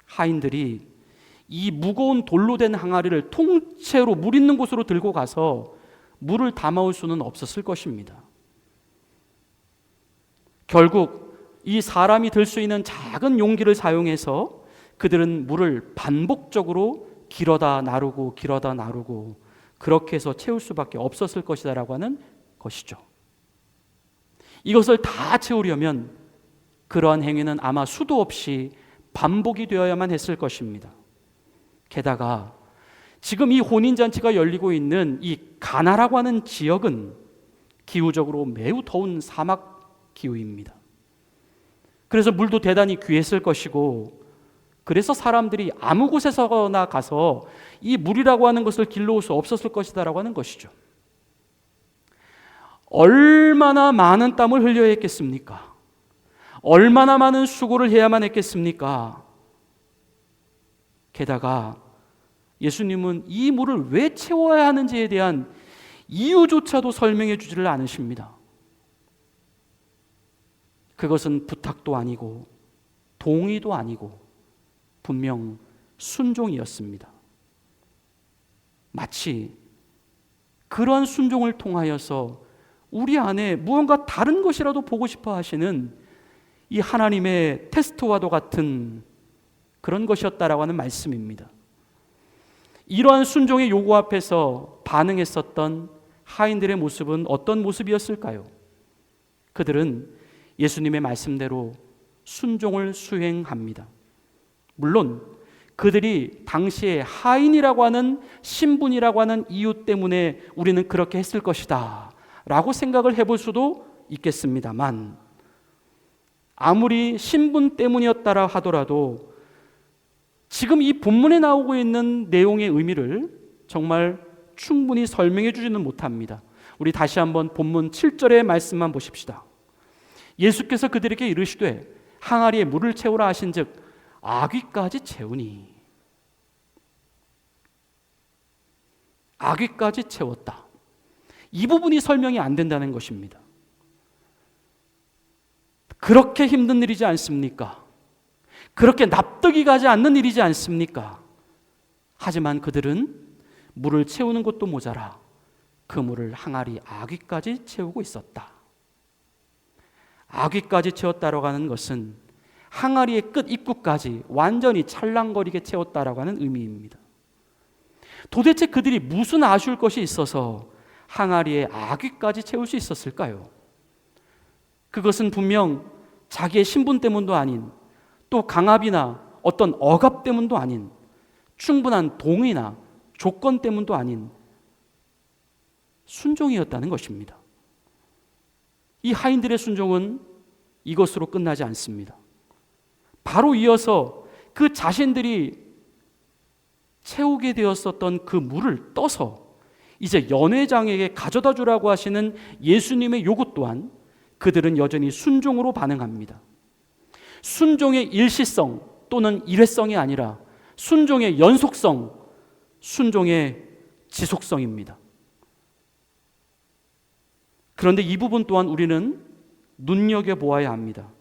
하인들이 이 무거운 돌로 된 항아리를 통째로 물 있는 곳으로 들고 가서 물을 담아올 수는 없었을 것입니다. 결국 이 사람이 들 수 있는 작은 용기를 사용해서 그들은 물을 반복적으로 길어다 나르고 길어다 나르고 그렇게 해서 채울 수밖에 없었을 것이다라고 하는 것이죠. 이것을 다 채우려면 그러한 행위는 아마 수도 없이 반복이 되어야만 했을 것입니다. 게다가 지금 이 혼인잔치가 열리고 있는 이 가나라고 하는 지역은 기후적으로 매우 더운 사막 기후입니다. 그래서 물도 대단히 귀했을 것이고, 그래서 사람들이 아무 곳에서나 가서 이 물이라고 하는 것을 길러올 수 없었을 것이다라고 하는 것이죠. 얼마나 많은 땀을 흘려야 했겠습니까? 얼마나 많은 수고를 해야만 했겠습니까? 게다가 예수님은 이 물을 왜 채워야 하는지에 대한 이유조차도 설명해 주지를 않으십니다. 그것은 부탁도 아니고 동의도 아니고 분명 순종이었습니다. 마치 그러한 순종을 통하여서 우리 안에 무언가 다른 것이라도 보고 싶어 하시는 이 하나님의 테스트와도 같은 그런 것이었다라고 하는 말씀입니다. 이러한 순종의 요구 앞에서 반응했었던 하인들의 모습은 어떤 모습이었을까요? 그들은 예수님의 말씀대로 순종을 수행합니다. 물론 그들이 당시에 하인이라고 하는 신분이라고 하는 이유 때문에 우리는 그렇게 했을 것이다 라고 생각을 해볼 수도 있겠습니다만, 아무리 신분 때문이었다라 하더라도 지금 이 본문에 나오고 있는 내용의 의미를 정말 충분히 설명해 주지는 못합니다. 우리 다시 한번 본문 7절의 말씀만 보십시다. 예수께서 그들에게 이르시되 항아리에 물을 채우라 하신즉 아귀까지 채우니. 아귀까지 채웠다. 이 부분이 설명이 안 된다는 것입니다. 그렇게 힘든 일이지 않습니까? 그렇게 납득이 가지 않는 일이지 않습니까? 하지만 그들은 물을 채우는 것도 모자라 그 물을 항아리 아귀까지 채우고 있었다. 아귀까지 채웠다라고 하는 것은 항아리의 끝 입구까지 완전히 찰랑거리게 채웠다라고 하는 의미입니다. 도대체 그들이 무슨 아쉬울 것이 있어서 항아리에 아귀까지 채울 수 있었을까요? 그것은 분명 자기의 신분 때문도 아닌, 또 강압이나 어떤 억압 때문도 아닌, 충분한 동의나 조건 때문도 아닌 순종이었다는 것입니다. 이 하인들의 순종은 이것으로 끝나지 않습니다. 바로 이어서 그 자신들이 채우게 되었었던 그 물을 떠서 이제 연회장에게 가져다 주라고 하시는 예수님의 요구 또한 그들은 여전히 순종으로 반응합니다. 순종의 일시성 또는 일회성이 아니라 순종의 연속성, 순종의 지속성입니다. 그런데 이 부분 또한 우리는 눈여겨보아야 합니다.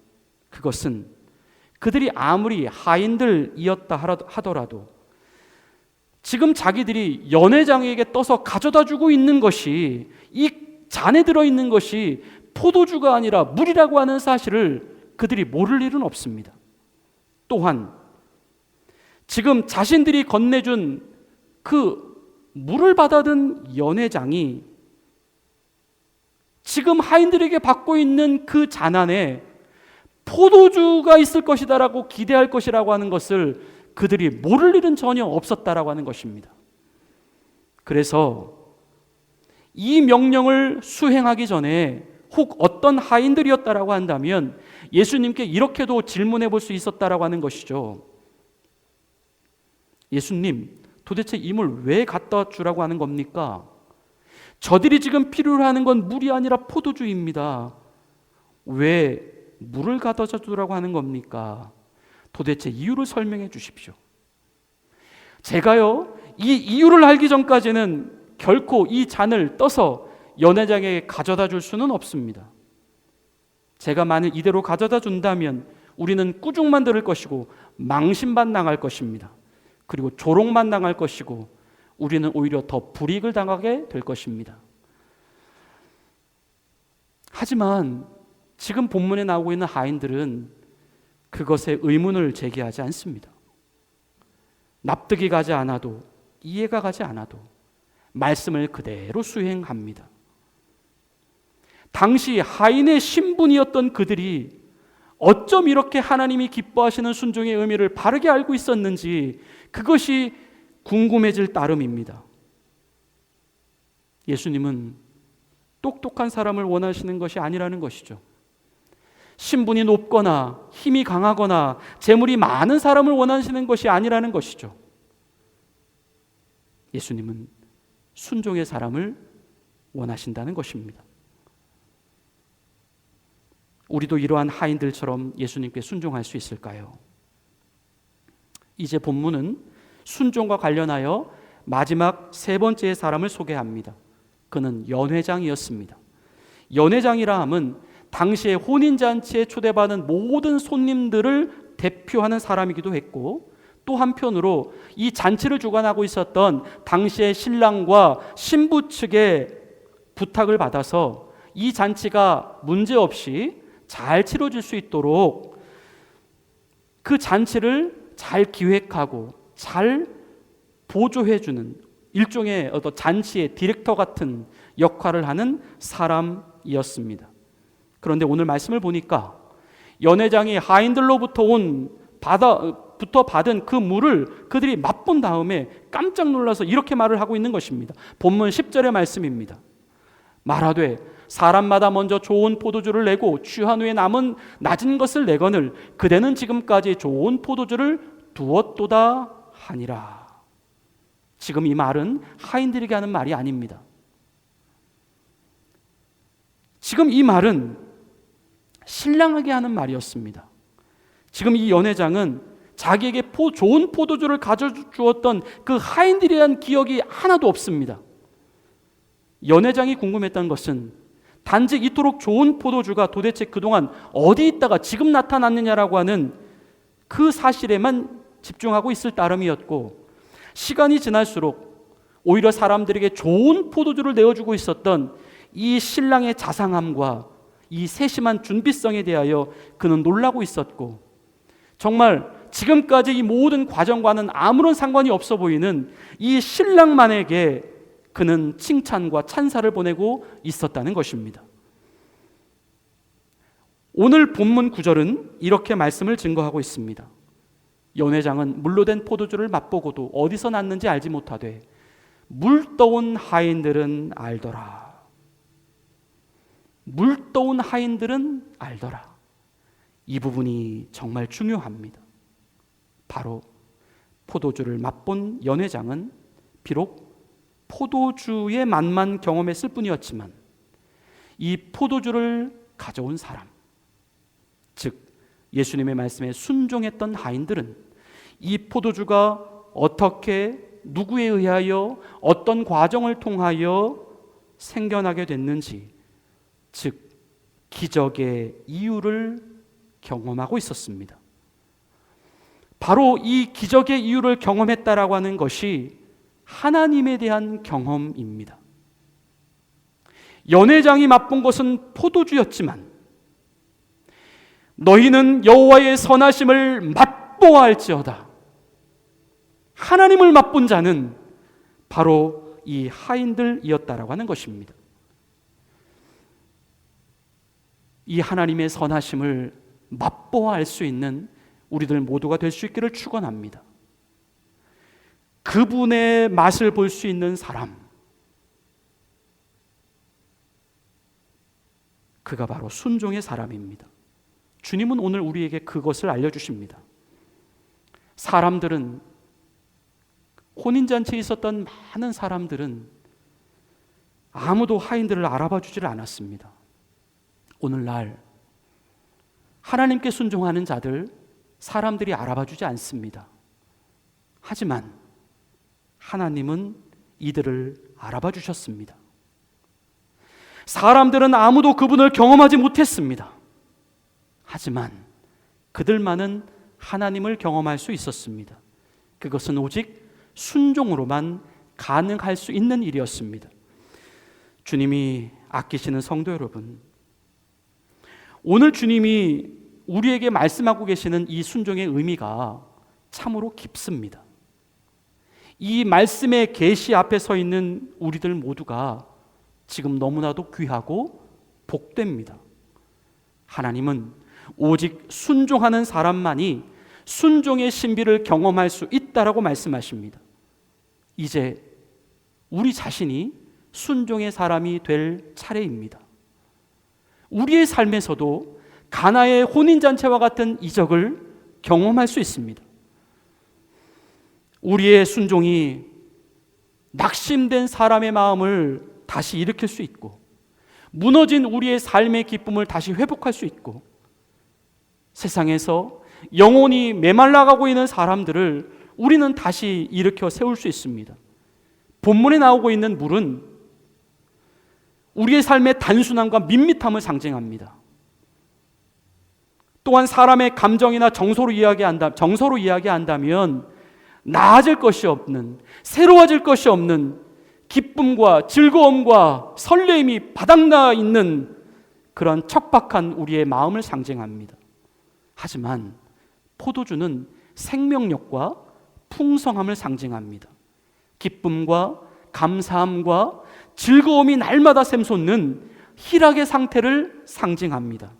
그것은 그들이 아무리 하인들이었다 하더라도 지금 자기들이 연회장에게 떠서 가져다 주고 있는 것이, 이 잔에 들어있는 것이 포도주가 아니라 물이라고 하는 사실을 그들이 모를 일은 없습니다. 또한 지금 자신들이 건네준 그 물을 받아든 연회장이 지금 하인들에게 받고 있는 그 잔 안에 포도주가 있을 것이다라고 기대할 것이라고 하는 것을 그들이 모를 일은 전혀 없었다라고 하는 것입니다. 그래서 이 명령을 수행하기 전에 혹 어떤 하인들이었다라고 한다면 예수님께 이렇게도 질문해 볼 수 있었다라고 하는 것이죠. 예수님, 도대체 이 물 왜 갖다 주라고 하는 겁니까? 저들이 지금 필요로 하는 건 물이 아니라 포도주입니다. 왜 물을 갖다 주라고 하는 겁니까? 도대체 이유를 설명해 주십시오. 제가요, 이 이유를 알기 전까지는 결코 이 잔을 떠서 연회장에게 가져다 줄 수는 없습니다. 제가 만일 이대로 가져다 준다면 우리는 꾸중만 들을 것이고 망신만 당할 것입니다. 그리고 조롱만 당할 것이고 우리는 오히려 더 불이익을 당하게 될 것입니다. 하지만 지금 본문에 나오고 있는 하인들은 그것에 의문을 제기하지 않습니다. 납득이 가지 않아도, 이해가 가지 않아도 말씀을 그대로 수행합니다. 당시 하인의 신분이었던 그들이 어쩜 이렇게 하나님이 기뻐하시는 순종의 의미를 바르게 알고 있었는지 그것이 궁금해질 따름입니다. 예수님은 똑똑한 사람을 원하시는 것이 아니라는 것이죠. 신분이 높거나 힘이 강하거나 재물이 많은 사람을 원하시는 것이 아니라는 것이죠. 예수님은 순종의 사람을 원하신다는 것입니다. 우리도 이러한 하인들처럼 예수님께 순종할 수 있을까요? 이제 본문은 순종과 관련하여 마지막 세 번째 사람을 소개합니다. 그는 연회장이었습니다. 연회장이라 함은 당시의 혼인잔치에 초대받은 모든 손님들을 대표하는 사람이기도 했고, 또 한편으로 이 잔치를 주관하고 있었던 당시의 신랑과 신부 측의 부탁을 받아서 이 잔치가 문제없이 잘 치러질 수 있도록 그 잔치를 잘 기획하고 잘 보조해주는 일종의 어떤 잔치의 디렉터 같은 역할을 하는 사람이었습니다. 그런데 오늘 말씀을 보니까 연회장이 하인들로부터 받은 그 물을 그들이 맛본 다음에 깜짝 놀라서 이렇게 말을 하고 있는 것입니다. 본문 10절의 말씀입니다. 말하되 사람마다 먼저 좋은 포도주를 내고 취한 후에 남은 낮은 것을 내거늘 그대는 지금까지 좋은 포도주를 두었도다 하니라. 지금 이 말은 하인들에게 하는 말이 아닙니다. 지금 이 말은 신랑에게 하는 말이었습니다. 지금 이 연회장은 자기에게 좋은 포도주를 가져주었던 그 하인들에 대한 기억이 하나도 없습니다. 연회장이 궁금했던 것은 단지 이토록 좋은 포도주가 도대체 그동안 어디 있다가 지금 나타났느냐라고 하는 그 사실에만 집중하고 있을 따름이었고, 시간이 지날수록 오히려 사람들에게 좋은 포도주를 내어주고 있었던 이 신랑의 자상함과 이 세심한 준비성에 대하여 그는 놀라고 있었고, 정말 지금까지 이 모든 과정과는 아무런 상관이 없어 보이는 이 신랑만에게 그는 칭찬과 찬사를 보내고 있었다는 것입니다. 오늘 본문 구절은 이렇게 말씀을 증거하고 있습니다. 연회장은 물로 된 포도주를 맛보고도 어디서 났는지 알지 못하되 물떠온 하인들은 알더라. 물떠온 하인들은 알더라. 이 부분이 정말 중요합니다. 바로 포도주를 맛본 연회장은 비록 포도주의 맛만 경험했을 뿐이었지만 이 포도주를 가져온 사람, 즉 예수님의 말씀에 순종했던 하인들은 이 포도주가 어떻게 누구에 의하여 어떤 과정을 통하여 생겨나게 됐는지, 즉 기적의 이유를 경험하고 있었습니다. 바로 이 기적의 이유를 경험했다라고 하는 것이 하나님에 대한 경험입니다. 연회장이 맛본 것은 포도주였지만 너희는 여호와의 선하심을 맛보아 알지어다. 하나님을 맛본 자는 바로 이 하인들이었다라고 하는 것입니다. 이 하나님의 선하심을 맛보아 알 수 있는 우리들 모두가 될 수 있기를 축원합니다. 그분의 맛을 볼 수 있는 사람, 그가 바로 순종의 사람입니다. 주님은 오늘 우리에게 그것을 알려주십니다. 사람들은 혼인잔치에 있었던 많은 사람들은 아무도 하인들을 알아봐 주질 않았습니다. 오늘날 하나님께 순종하는 자들 사람들이 알아봐 주지 않습니다. 하지만 하나님은 이들을 알아봐 주셨습니다. 사람들은 아무도 그분을 경험하지 못했습니다. 하지만 그들만은 하나님을 경험할 수 있었습니다. 그것은 오직 순종으로만 가능할 수 있는 일이었습니다. 주님이 아끼시는 성도 여러분, 오늘 주님이 우리에게 말씀하고 계시는 이 순종의 의미가 참으로 깊습니다. 이 말씀의 계시 앞에 서 있는 우리들 모두가 지금 너무나도 귀하고 복됩니다. 하나님은 오직 순종하는 사람만이 순종의 신비를 경험할 수 있다라고 말씀하십니다. 이제 우리 자신이 순종의 사람이 될 차례입니다. 우리의 삶에서도 가나의 혼인잔치와 같은 이적을 경험할 수 있습니다. 우리의 순종이 낙심된 사람의 마음을 다시 일으킬 수 있고, 무너진 우리의 삶의 기쁨을 다시 회복할 수 있고, 세상에서 영혼이 메말라가고 있는 사람들을 우리는 다시 일으켜 세울 수 있습니다. 본문에 나오고 있는 물은 우리의 삶의 단순함과 밋밋함을 상징합니다. 또한 사람의 감정이나 정서로 이야기한다면 나아질 것이 없는, 새로워질 것이 없는 기쁨과 즐거움과 설레임이 바닥나 있는 그런 척박한 우리의 마음을 상징합니다. 하지만 포도주는 생명력과 풍성함을 상징합니다. 기쁨과 감사함과 즐거움이 날마다 샘솟는 희락의 상태를 상징합니다.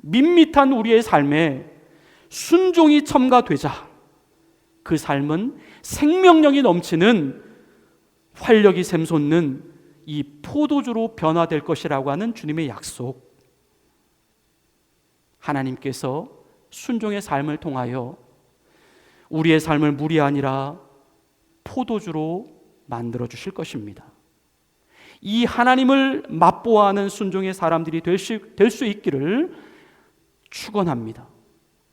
밋밋한 우리의 삶에 순종이 첨가되자 그 삶은 생명력이 넘치는 활력이 샘솟는 이 포도주로 변화될 것이라고 하는 주님의 약속. 하나님께서 순종의 삶을 통하여 우리의 삶을 물이 아니라 포도주로 만들어 주실 것입니다. 이 하나님을 맛보아하는 순종의 사람들이 될 수 있기를 축원합니다.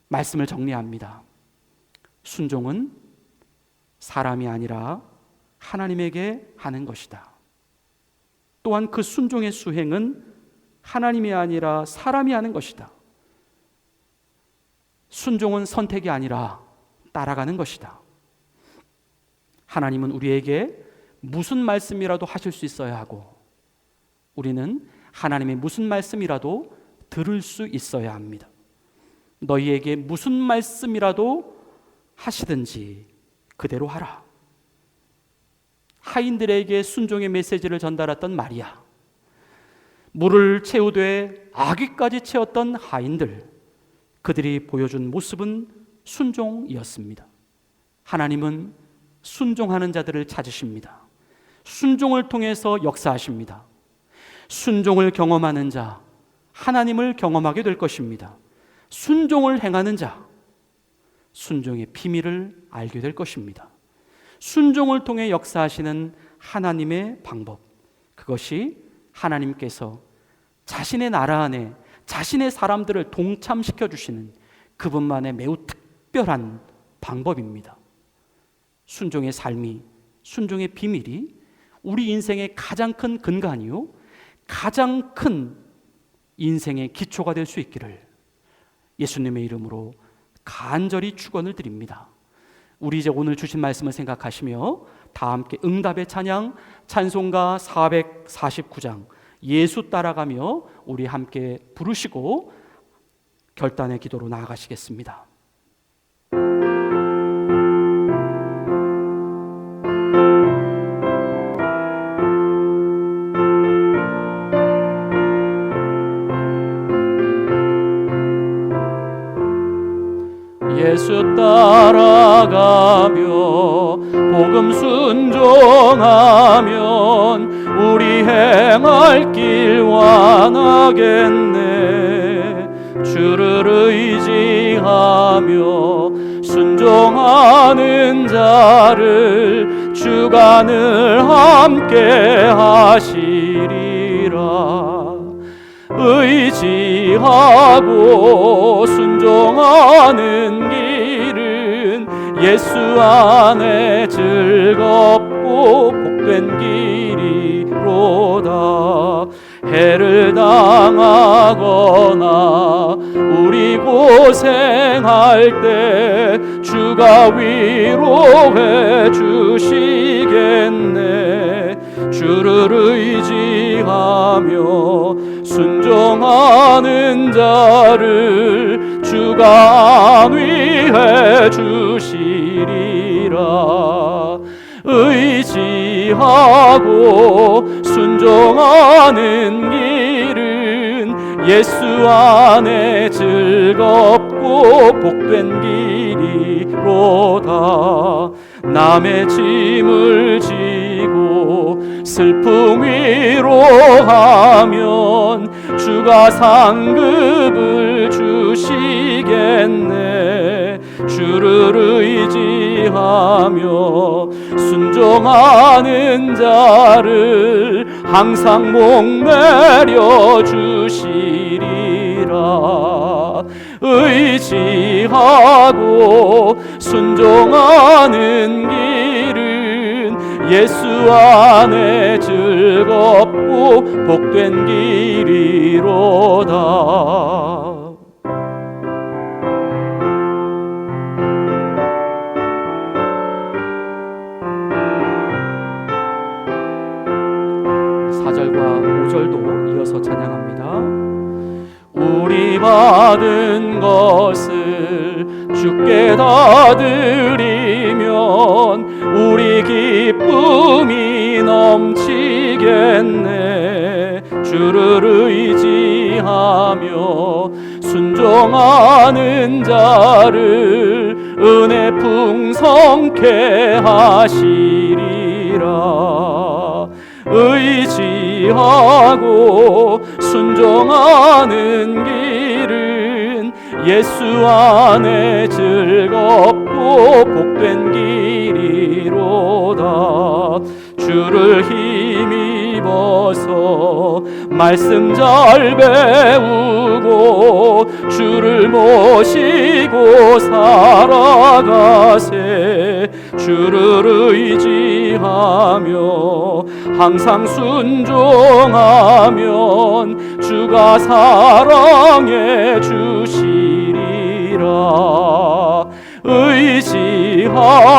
말씀을 정리합니다. 순종은 사람이 아니라 하나님에게 하는 것이다. 또한 그 순종의 수행은 하나님이 아니라 사람이 하는 것이다. 순종은 선택이 아니라 따라가는 것이다. 하나님은 우리에게 무슨 말씀이라도 하실 수 있어야 하고, 우리는 하나님의 무슨 말씀이라도 들을 수 있어야 합니다. 너희에게 무슨 말씀이라도 하시든지 그대로 하라. 하인들에게 순종의 메시지를 전달했던 마리아, 물을 채우되 아귀까지 채웠던 하인들, 그들이 보여준 모습은 순종이었습니다. 하나님은 순종하는 자들을 찾으십니다. 순종을 통해서 역사하십니다. 순종을 경험하는 자, 하나님을 경험하게 될 것입니다. 순종을 행하는 자, 순종의 비밀을 알게 될 것입니다. 순종을 통해 역사하시는 하나님의 방법, 그것이 하나님께서 자신의 나라 안에 자신의 사람들을 동참시켜 주시는 그분만의 매우 특별한 방법입니다. 순종의 삶이, 순종의 비밀이 우리 인생의 가장 큰 근간이요, 가장 큰 인생의 기초가 될 수 있기를 예수님의 이름으로 간절히 축원을 드립니다. 우리 이제 오늘 주신 말씀을 생각하시며 다 함께 응답의 찬양, 찬송가 449장 예수 따라가며 우리 함께 부르시고 결단의 기도로 나아가시겠습니다. 예수 따라가며 복음 순종하면 우리 행할 길 완하겠네. 주를 의지하며 순종하는 자를 주가 늘 함께 하시리라. 의지하고 순종하는 길은 예수 안에 즐겁고 복된 길이로다. 해를 당하거나 우리 고생할 때 주가 위로해 주시겠네. 주를 의지하며 순종하는 자를 주가 안위해 주시리라. 의지하고 순종하는 길은 예수 안에 즐겁고 복된 길이로다. 남의 짐을 지고 슬픔 위로하면 주가 상급을 주시겠네. 주를 의지하며 순종하는 자를 항상 목매려 주시리라. 의지하고 순종하는 길은 예수 안에 즐겁고 복된 길이로다. 이어서 찬양합니다. 우리 받은 것을 주께 다 드리면 우리 기쁨이 넘치겠네. 주를 의지하며 순종하는 자를 은혜 풍성케 하시리라. 의지하고 순종하는 길은 예수 안에 즐겁고 복된 길이로다. 주를 힘입어서 말씀 잘 배우고 주를 모시고 살아가세. 주를 의지하며 항상 순종하면 주가 사랑해 주시리라.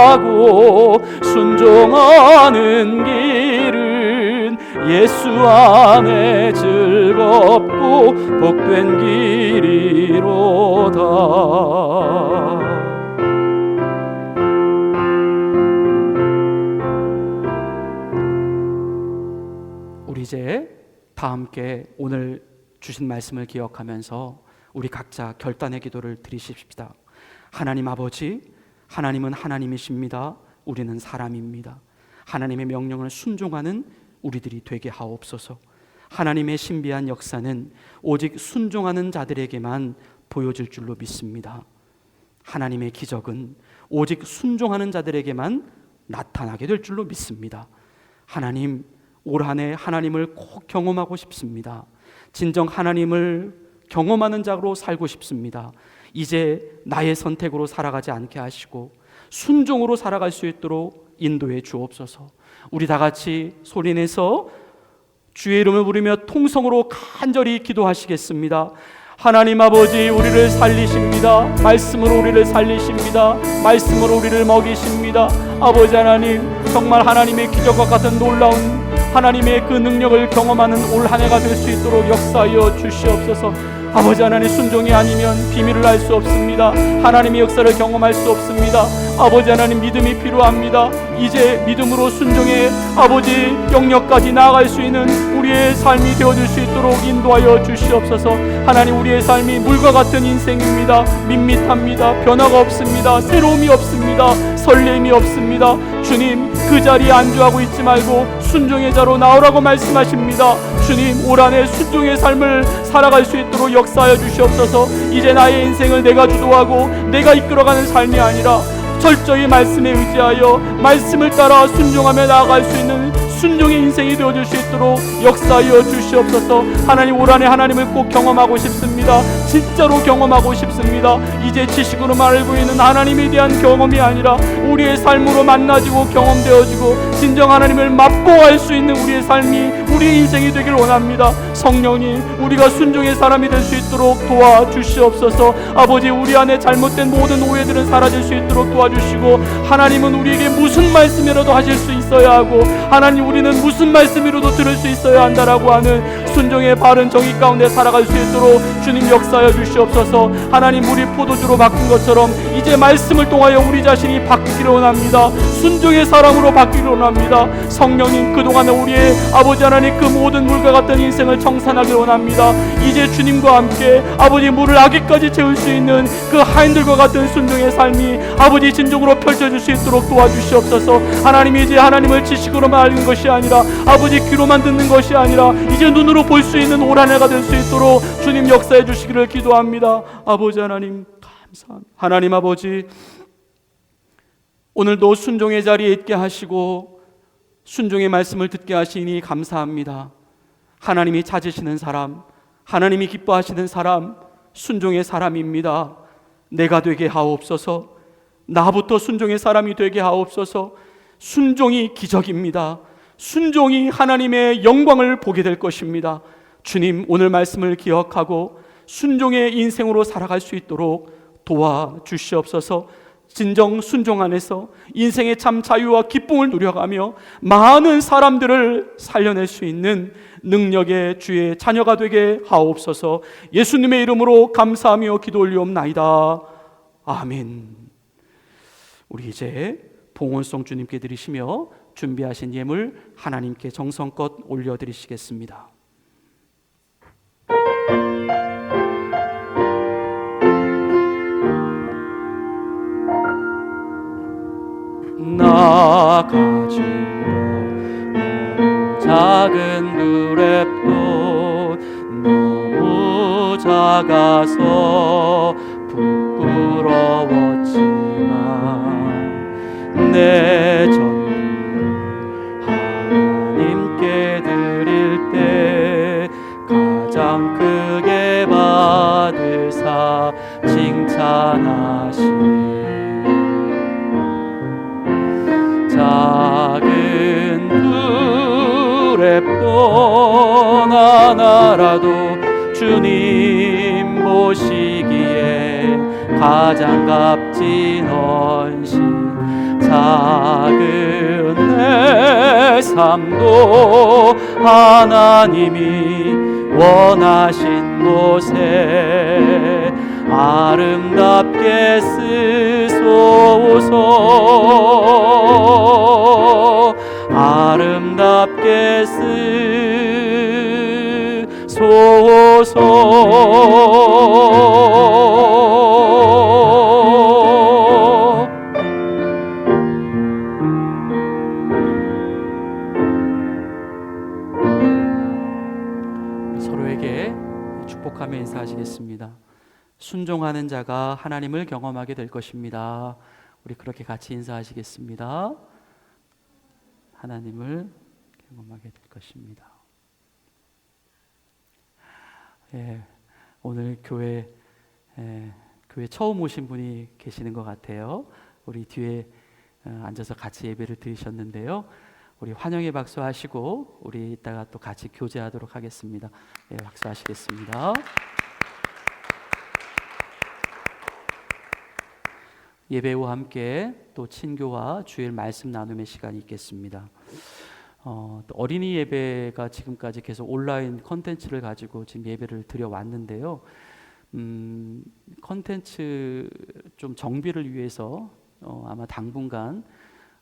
의지하고 순종하는 길은 예수 안에 즐겁고 복된 길이로다. 우리 이제 다 함께 오늘 주신 말씀을 기억하면서 우리 각자 결단의 기도를 드리십시다. 하나님 아버지, 하나님은 하나님이십니다. 우리는 사람입니다. 하나님의 명령을 순종하는 우리들이 되게 하옵소서. 하나님의 신비한 역사는 오직 순종하는 자들에게만 보여질 줄로 믿습니다. 하나님의 기적은 오직 순종하는 자들에게만 나타나게 될 줄로 믿습니다. 하나님, 올 한 해 하나님을 꼭 경험하고 싶습니다. 진정 하나님을 경험하는 자로 살고 싶습니다. 이제 나의 선택으로 살아가지 않게 하시고 순종으로 살아갈 수 있도록 인도해 주옵소서. 우리 다 같이 소리내서 주의 이름을 부르며 통성으로 간절히 기도하시겠습니다. 하나님 아버지, 우리를 살리십니다. 말씀으로 우리를 살리십니다. 말씀으로 우리를 먹이십니다. 아버지 하나님, 정말 하나님의 기적과 같은 놀라운 하나님의 그 능력을 경험하는 올 한 해가 될 수 있도록 역사하여 주시옵소서. 아버지 하나님, 순종이 아니면 비밀을 알 수 없습니다. 하나님의 역사를 경험할 수 없습니다. 아버지 하나님, 믿음이 필요합니다. 이제 믿음으로 순종의 아버지 영역까지 나아갈 수 있는 우리의 삶이 되어줄 수 있도록 인도하여 주시옵소서. 하나님, 우리의 삶이 물과 같은 인생입니다. 밋밋합니다. 변화가 없습니다. 새로움이 없습니다. 설렘이 없습니다. 주님, 그 자리에 안주하고 있지 말고 순종의 자로 나오라고 말씀하십니다. 주님, 올 한 해 순종의 삶을 살아갈 수 있도록 역사하여 주시옵소서. 이제 나의 인생을 내가 주도하고 내가 이끌어가는 삶이 아니라 철저히 말씀에 의지하여 말씀을 따라 순종하며 나아갈 수 있는 순종의 인생이 되어줄 수 있도록 역사하여 주시옵소서. 하나님, 올 한해 하나님을 꼭 경험하고 싶습니다. 진짜로 경험하고 싶습니다. 이제 지식으로만 알고 있는 하나님에 대한 경험이 아니라 우리의 삶으로 만나지고 경험되어지고 진정 하나님을 맛보할 수 있는 우리의 삶이, 우리의 인생이 되길 원합니다. 성령님, 우리가 순종의 사람이 될 수 있도록 도와주시옵소서. 아버지, 우리 안에 잘못된 모든 오해들은 사라질 수 있도록 도와주시고, 하나님은 우리에게 무슨 말씀이라도 하실 수 있어야 하고, 하나님, 우리는 무슨 말씀이라도 들을 수 있어야 한다라고 하는 순종의 바른 정의 가운데 살아갈 수 있도록 주님 역사하여 주시옵소서. 하나님, 우리 포도주로 바꾼 것처럼 이제 말씀을 통하여 우리 자신이 바뀌기를 원합니다. 순종의 사람으로 바뀌기를 원합니다. 성령님, 그동안에 우리의 아버지 하나님 그 모든 물과 같은 인생을 청산하기를 원합니다. 이제 주님과 함께 아버지 물을 아기까지 채울 수 있는 그 하인들과 같은 순종의 삶이 아버지 진정으로 펼쳐질 수 있도록 도와주시옵소서. 하나님, 이제 하나님을 지식으로만 알는 것이 아니라 아버지 귀로만 듣는 것이 아니라 이제 눈으로 볼 수 있는 올 한 해가 될 수 있도록 주님 역사해 주시기를 기도합니다. 아버지 하나님 감사합니다. 하나님 아버지, 오늘도 순종의 자리에 있게 하시고 순종의 말씀을 듣게 하시니 감사합니다. 하나님이 찾으시는 사람, 하나님이 기뻐하시는 사람, 순종의 사람입니다. 내가 되게 하옵소서. 나부터 순종의 사람이 되게 하옵소서. 순종이 기적입니다. 순종이 하나님의 영광을 보게 될 것입니다. 주님, 오늘 말씀을 기억하고 순종의 인생으로 살아갈 수 있도록 도와주시옵소서. 진정 순종 안에서 인생의 참 자유와 기쁨을 누려가며 많은 사람들을 살려낼 수 있는 능력의 주의 자녀가 되게 하옵소서. 예수님의 이름으로 감사하며 기도 올리옵나이다. 아멘. 우리 이제 봉헌송 주님께 드리시며 준비하신 예물 하나님께 정성껏 올려드리시겠습니다. 나 가진 작은 두랩도 너무 작아서 부끄러웠지만 내 전부 하나님께 드릴 때 가장 크게 받으사 칭찬하시니 작은 두랩돈 하나라도 주님 보시기에 가장 값진 헌신, 작은 내 삶도 하나님이 원하신 곳에 아름답게 쓰소서. 아름답게 쓰소서. 서로에게 축복하며 인사하시겠습니다. 순종하는 자가 하나님을 경험하게 될 것입니다. 우리 그렇게 같이 인사하시겠습니다. 하나님을 경험하게 될 것입니다. 오늘 교회 처음 오신 분이 계시는 것 같아요. 우리 뒤에 앉아서 같이 예배를 드리셨는데요. 우리 환영의 박수 하시고 우리 이따가 또 같이 교제하도록 하겠습니다. 박수 하시겠습니다. 예배 후 함께 또 친교와 주일 말씀 나눔의 시간이 있겠습니다. 어린이 예배가 지금까지 계속 온라인 컨텐츠를 가지고 지금 예배를 드려왔는데요. 컨텐츠 좀 정비를 위해서 아마 당분간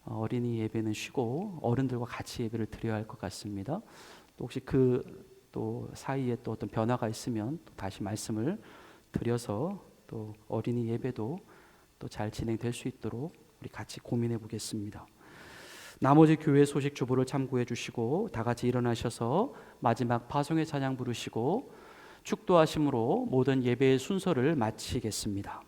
어린이 예배는 쉬고 어른들과 같이 예배를 드려야 할 것 같습니다. 또 혹시 또 사이에 또 어떤 변화가 있으면 또 다시 말씀을 드려서 또 어린이 예배도 또 잘 진행될 수 있도록 우리 같이 고민해 보겠습니다. 나머지 교회 소식 주보를 참고해 주시고 다 같이 일어나셔서 마지막 파송의 찬양 부르시고 축도하심으로 모든 예배의 순서를 마치겠습니다.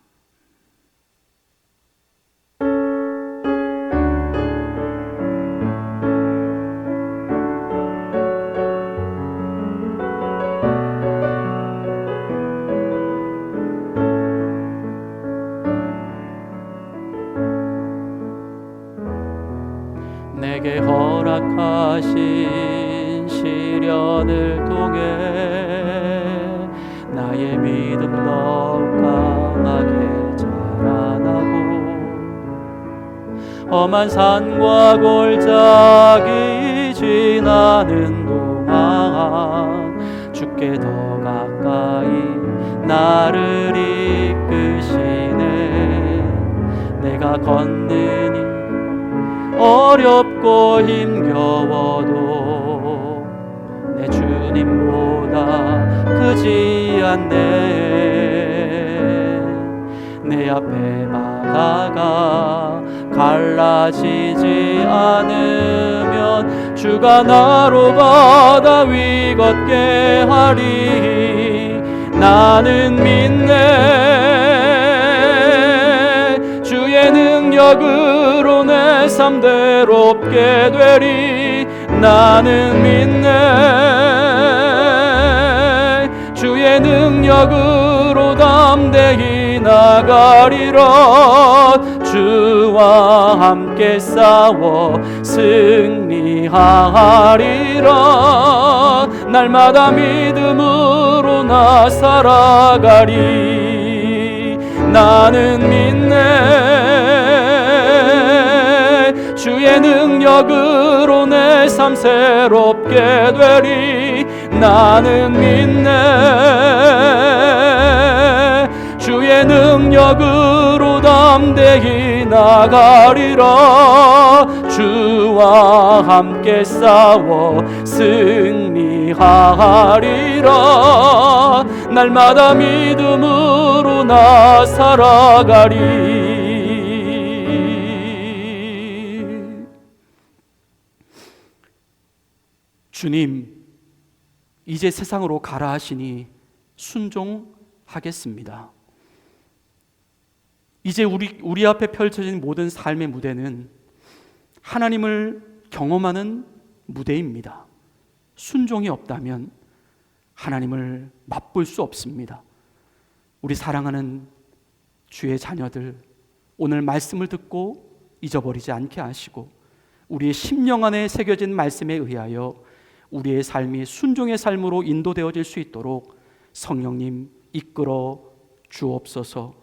내게 허락하신 시련을 통해 나의 믿음 더욱 강하게 자라나고 험한 산과 골짜기 지나는 동안 주께 더 가까이 나를 이끄시네. 내가 걷는 어렵고 힘겨워도 내 주님보다 크지 않네. 내 앞에 바다가 갈라지지 않으면 주가 나로 바다 위 걷게 하리. 나는 믿네. 주의 능력으로 내 삶 대롭게 되리. 나는 믿네. 주의 능력으로 담대히 나가리라. 주와 함께 싸워 승리하리라. 날마다 믿음으로 나 살아가리. 나는 믿네. 주의 능력으로 내 삶 새롭게 되리. 나는 믿네. 주의 능력으로 담대히 나가리라. 주와 함께 싸워 승리하리라. 날마다 믿음으로 나 살아가리. 주님, 이제 세상으로 가라 하시니 순종하겠습니다. 이제 우리 앞에 펼쳐진 모든 삶의 무대는 하나님을 경험하는 무대입니다. 순종이 없다면 하나님을 맛볼 수 없습니다. 우리 사랑하는 주의 자녀들, 오늘 말씀을 듣고 잊어버리지 않게 하시고 우리의 심령 안에 새겨진 말씀에 의하여 우리의 삶이 순종의 삶으로 인도되어질 수 있도록 성령님 이끌어 주옵소서.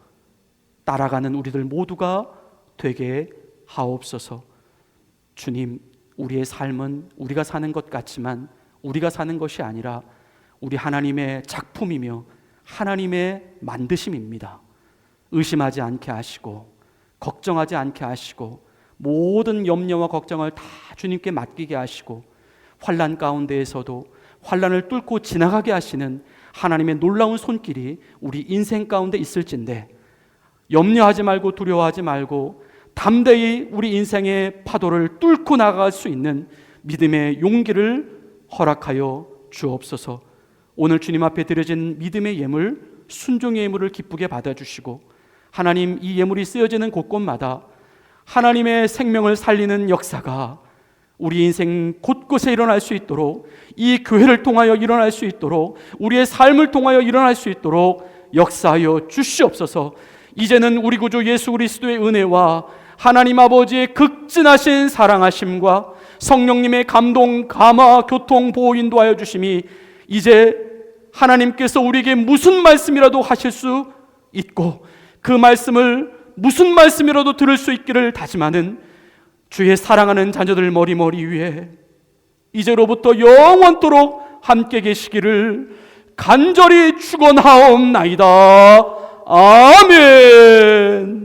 따라가는 우리들 모두가 되게 하옵소서. 주님, 우리의 삶은 우리가 사는 것 같지만 우리가 사는 것이 아니라 우리 하나님의 작품이며 하나님의 만드심입니다. 의심하지 않게 하시고 걱정하지 않게 하시고 모든 염려와 걱정을 다 주님께 맡기게 하시고 환난 가운데에서도 환난을 뚫고 지나가게 하시는 하나님의 놀라운 손길이 우리 인생 가운데 있을진데 염려하지 말고 두려워하지 말고 담대히 우리 인생의 파도를 뚫고 나아갈 수 있는 믿음의 용기를 허락하여 주옵소서. 오늘 주님 앞에 드려진 믿음의 예물, 순종의 예물을 기쁘게 받아주시고 하나님, 이 예물이 쓰여지는 곳곳마다 하나님의 생명을 살리는 역사가 우리 인생 곳곳에 일어날 수 있도록, 이 교회를 통하여 일어날 수 있도록, 우리의 삶을 통하여 일어날 수 있도록 역사하여 주시옵소서. 이제는 우리 구주 예수 그리스도의 은혜와 하나님 아버지의 극진하신 사랑하심과 성령님의 감동, 감화, 교통, 보호, 인도하여 주심이 이제 하나님께서 우리에게 무슨 말씀이라도 하실 수 있고 그 말씀을 무슨 말씀이라도 들을 수 있기를 다짐하는 주의 사랑하는 자녀들 머리 위에 이제로부터 영원토록 함께 계시기를 간절히 축원하옵나이다. 아멘.